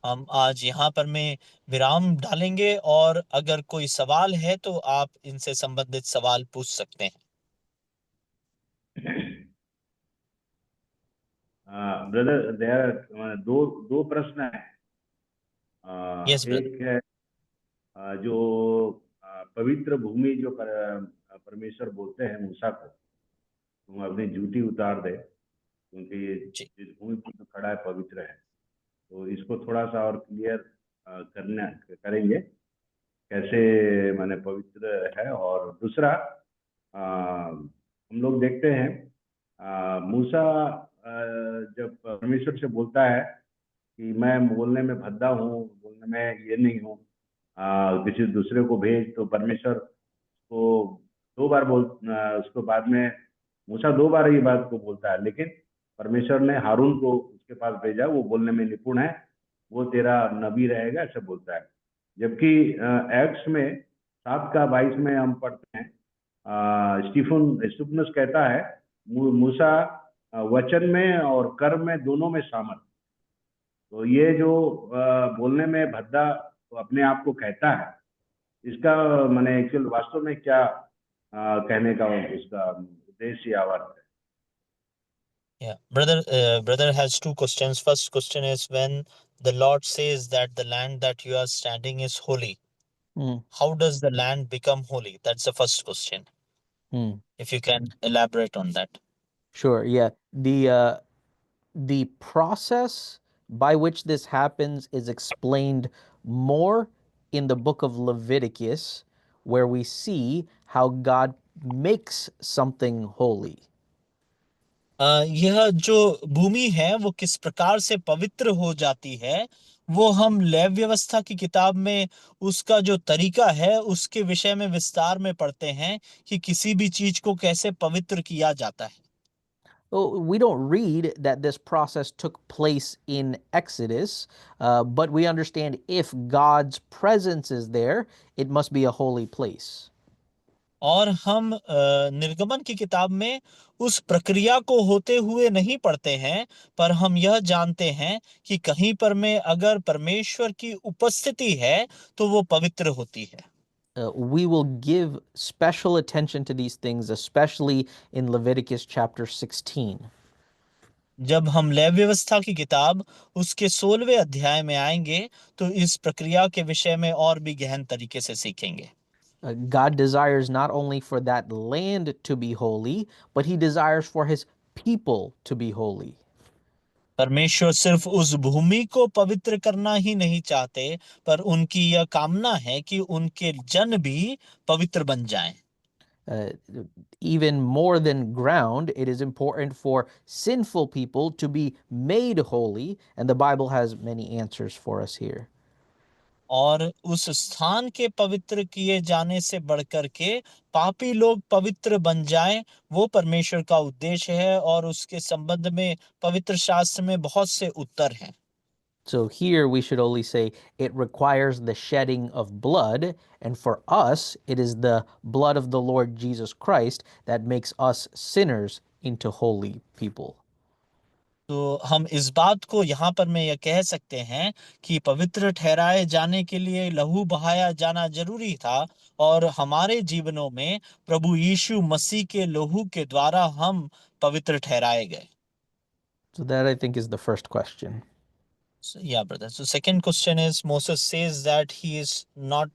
हम आज यहाँ पर में विराम डालेंगे और अगर कोई सवाल है तो आप इनसे संबंधित सवाल पूछ सकते हैं। ब्रदर देयर दो प्रश्न है। यस एक है जो पवित्र भूमि जो परमेश्वर बोलते हैं मूसा को, तुम अपनी ड्यूटी उतार दे क्योंकि इस भूमि पर जो खड़ा है पवित्र है। तो इसको थोड़ा सा और क्लियर करेंगे कैसे माने पवित्र है। और दूसरा हम लोग देखते हैं मूसा जब परमेश्वर से बोलता है कि मैं बोलने में भद्दा हूँ, बोलने में ये नहीं हूँ, किसी दूसरे को भेज, तो परमेश्वर को दो बार उसको बाद में मूसा दो बार ये बात को बोलता है, लेकिन परमेश्वर ने हारून को उसके पास भेजा, वो बोलने में निपुण है, वो तेरा नबी रहेगा, ऐसा बोलता है। जबकि एक्ट्स में 7:22 में हम पढ़ते हैं स्टीफनुस कहता है मूसा वचन में और कर्म में दोनों में सामर्थ। तो ये जो बोलने में भद्दा अपने आप को कहता है, इसका माने एक्चुअल वास्तव में क्या कहने का उसका उद्देश्य या अर्थ है? Yeah, brother has two questions. First question is, when the Lord says that the land that you are standing is holy, how does the land become holy? That's the first question. If you can elaborate on that. Sure. Yeah. The process by which this happens is explained more in the book of Leviticus, where we see how God makes something holy. यह जो भूमि है वो किस प्रकार से पवित्र हो जाती है, वो हम लेवी व्यवस्था की किताब में उसका जो तरीका है उसके विषय में विस्तार में पढ़ते हैं कि किसी भी चीज को कैसे पवित्र किया जाता है। We don't read that this process took place in Exodus, but we understand if God's presence is there, it must be a holy place. और हम निर्गमन की किताब में उस प्रक्रिया को होते हुए नहीं पढ़ते हैं, पर हम यह जानते हैं कि कहीं पर में अगर परमेश्वर की उपस्थिति है तो वो पवित्र होती है। We will give special attention to these things, especially in Leviticus chapter 16. जब हम लेवी व्यवस्था की किताब उसके 16वें अध्याय में आएंगे तो इस प्रक्रिया के विषय में और भी गहन तरीके से सीखेंगे। God desires not only for that land to be holy, but he desires for his people to be holy. परमेश्वर सिर्फ उस भूमि को पवित्र करना ही नहीं चाहते, पर उनकी यह कामना है कि उनके जन भी पवित्र बन जाएं। Even more than ground, it is important for sinful people to be made holy, and the Bible has many answers for us here. और उस स्थान के पवित्र किए जाने से बढ़कर के पापी लोग पवित्र बन जाएं, वो परमेश्वर का उद्देश्य है, और उसके संबंध में पवित्र शास्त्र में बहुत से उत्तर हैं। So here we should only say it requires the shedding of blood, and for us it is the blood of the Lord Jesus Christ that makes us sinners into holy people. तो हम इस बात को यहाँ पर मैं यह कह सकते हैं कि पवित्र ठहराए जाने के लिए लहू बहाया जाना जरूरी था, और हमारे जीवनों में प्रभु यीशु मसीह के लहू के द्वारा हम पवित्र ठहराए गए। So that I think is the first question. So, yeah, brother. So second question is, Moses says that he is not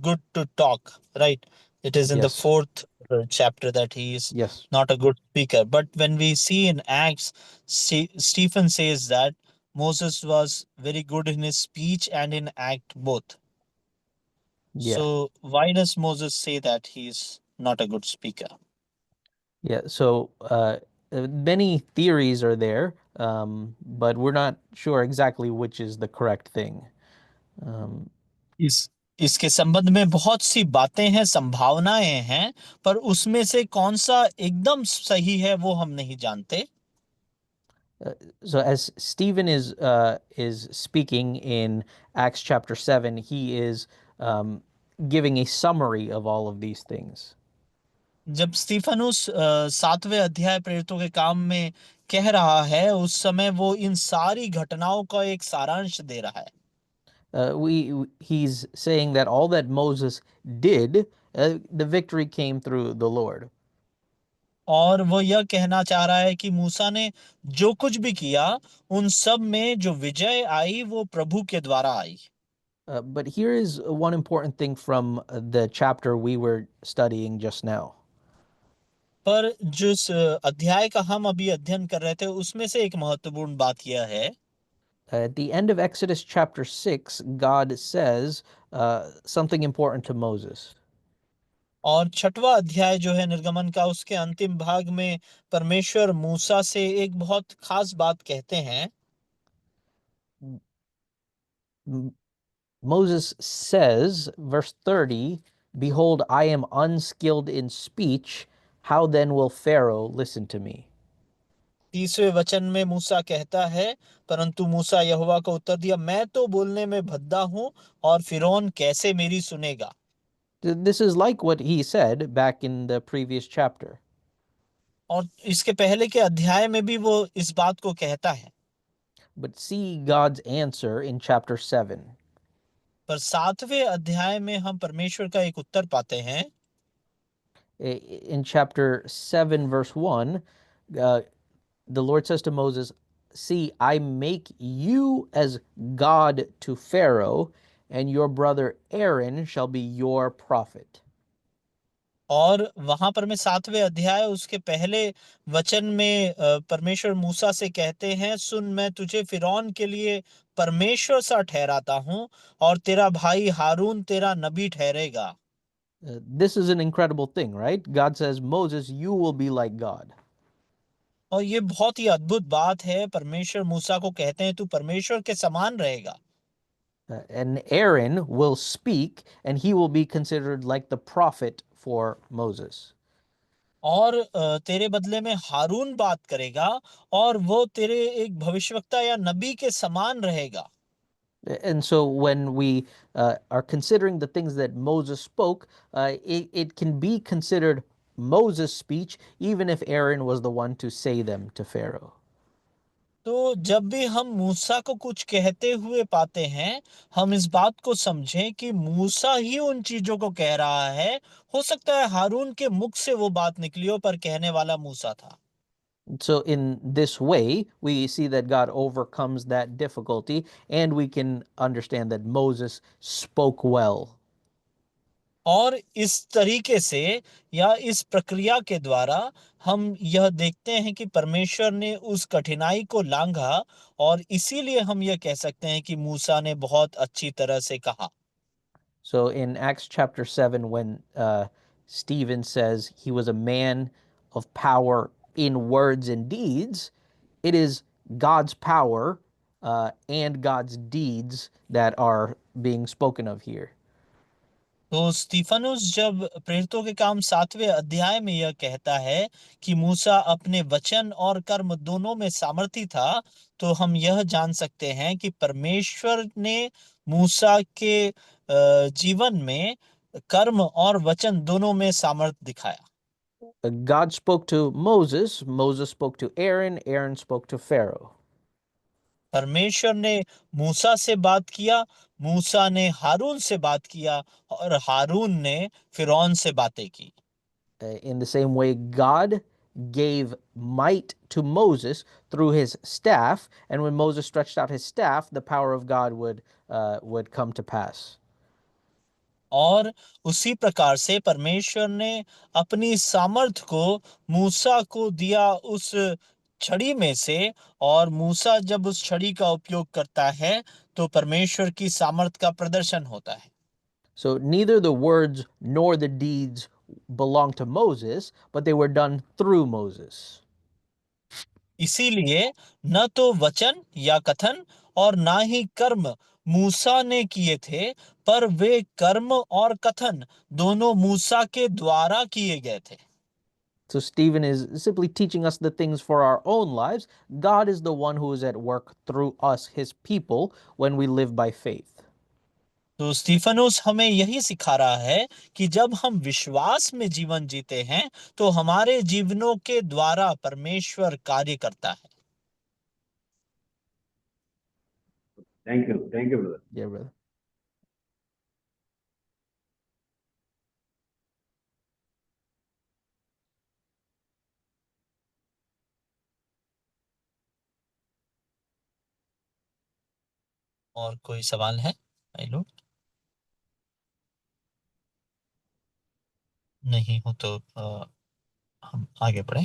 good to talk, right? It is in the Yes. fourth chapter that he is Yes. not a good speaker. But when we see in Acts, Stephen says that Moses was very good in his speech and in act both. Yeah. So why does Moses say that he is not a good speaker? Yeah. So many theories are there, but we're not sure exactly which is the correct thing. इसके संबंध में बहुत सी बातें हैं, संभावनाएं हैं, पर उसमें से कौन सा एकदम सही है वो हम नहीं जानते। So as Stephen is speaking in Acts chapter 7, he is giving a summary of all of these things. जब स्टीफनुस 7वें अध्याय प्रेरितों के काम में कह रहा है, उस समय वो इन सारी घटनाओं का एक सारांश दे रहा है। He's saying that all that Moses did, the victory came through the Lord. और वो यह कहना चाह रहा है कि मूसा ने जो कुछ भी किया, उन सब में जो विजय आई वो प्रभु के द्वारा आई। But here is one important thing from the chapter we were studying just now. पर जिस अध्याय का हम अभी अध्ययन कर रहे थे, उसमें से एक महत्वपूर्ण बात यह है, at the end of Exodus chapter 6, God says something important to Moses. और छठवां अध्याय जो है निर्गमन का, उसके अंतिम भाग में परमेश्वर मूसा से एक बहुत खास बात कहते हैं। Moses says, verse 30, "Behold, I am unskilled in speech. How then will Pharaoh listen to me?" 30वें वचन में मूसा कहता है, परंतु मूसा यहोवा को उत्तर दिया, मैं तो बोलने में भद्दा हूं, और फिरौन कैसे मेरी सुनेगा। This is like what he said back in the previous chapter. और इसके पहले के अध्याय में भी वो इस बात को कहता है। But see God's answer in chapter 7. पर 7वें अध्याय में हम परमेश्वर का एक उत्तर पाते हैं। In chapter 7, verse 1, the Lord says to Moses, "See, I make you as God to Pharaoh, and your brother Aaron shall be your prophet." और वहां पर मैं 7वें अध्याय उसके पहले वचन में परमेश्वर मूसा से कहते हैं, सुन, मैं तुझे फिरौन के लिए परमेश्वर सा ठहराता हूं, और तेरा भाई हारून तेरा नबी ठहरेगा। This is an incredible thing, right? God says, "Moses, you will be like God." और ये बहुत ही अद्भुत बात है, परमेश्वर मूसा को कहते हैं तू परमेश्वर के समान रहेगा। And Aaron will speak, and he will be considered like the prophet for Moses. और तेरे बदले में हारून बात करेगा, और वो तेरे एक भविष्यवक्ता या नबी के समान रहेगा। And so when we are considering the things that Moses spoke, it can be considered Moses' speech, even if Aaron was the one to say them to Pharaoh. तो जब भी हम मूसा को कुछ कहते हुए पाते हैं, हम इस बात को समझें कि मूसा ही उन चीजों को कह रहा है। हो सकता है हारून के मुख से वो बात निकली हो, पर कहने वाला मूसा था। So in this way, we see that God overcomes that difficulty, and we can understand that Moses spoke well. और इस तरीके से या इस प्रक्रिया के द्वारा हम यह देखते हैं कि परमेश्वर ने उस कठिनाई को लांघा, और इसीलिए हम यह कह सकते हैं कि मूसा ने बहुत अच्छी तरह से कहा। So in Acts chapter 7, when Stephen says he was a man of power in words and deeds, it is God's power and God's deeds that are being spoken of here. तो स्टीफनुस जब प्रेरितों के काम 7वें अध्याय में यह कहता है कि मूसा अपने वचन और कर्म दोनों में सामर्थी था, तो हम यह जान सकते हैं कि परमेश्वर ने मूसा के जीवन में कर्म और वचन दोनों में सामर्थ्य दिखाया. God spoke to Moses, Moses spoke to Aaron, Aaron spoke to Pharaoh. परमेश्वर ने मूसा से बात किया, मूसा ने हारून से बात किया और हारून ने फिरौन से बातें की. In the same way, God gave might to Moses through his staff, and when Moses stretched out his staff, the power of God would come to pass. और उसी प्रकार से परमेश्वर ने अपनी सामर्थ को मूसा को दिया उस छड़ी में से, और मूसा जब उस छड़ी का उपयोग करता है तो परमेश्वर की सामर्थ का प्रदर्शन होता है. So neither the words nor the deeds belong to Moses, but they were done through Moses. इसीलिए न तो वचन या कथन और ना ही कर्म मूसा ने किए थे, पर वे कर्म और कथन दोनों मूसा के द्वारा किए गए थे. So Stephen is simply teaching us the things for our own lives. God is the one who is at work through us, his people, when we live by faith. तो स्टीफनुस हमें यही सिखा रहा है कि जब हम विश्वास में जीवन जीते हैं तो हमारे जीवनों के द्वारा परमेश्वर कार्य करता है. Thank you brother. Yeah, brother. और कोई सवाल है भाई लोग? नहीं हो तो हम आगे बढ़े.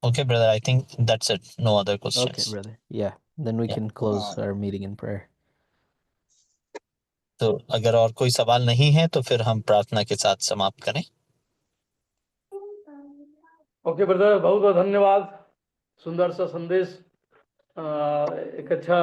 Okay, brother, I think that's it. No other questions. Okay, brother. Yeah, then we Yeah. can close our meeting in prayer. तो अगर और कोई सवाल नहीं है तो फिर हम प्रार्थना के साथ समाप्त करें. ओके ब्रदर, बहुत बहुत धन्यवाद. सुंदर सा संदेश, एक अच्छा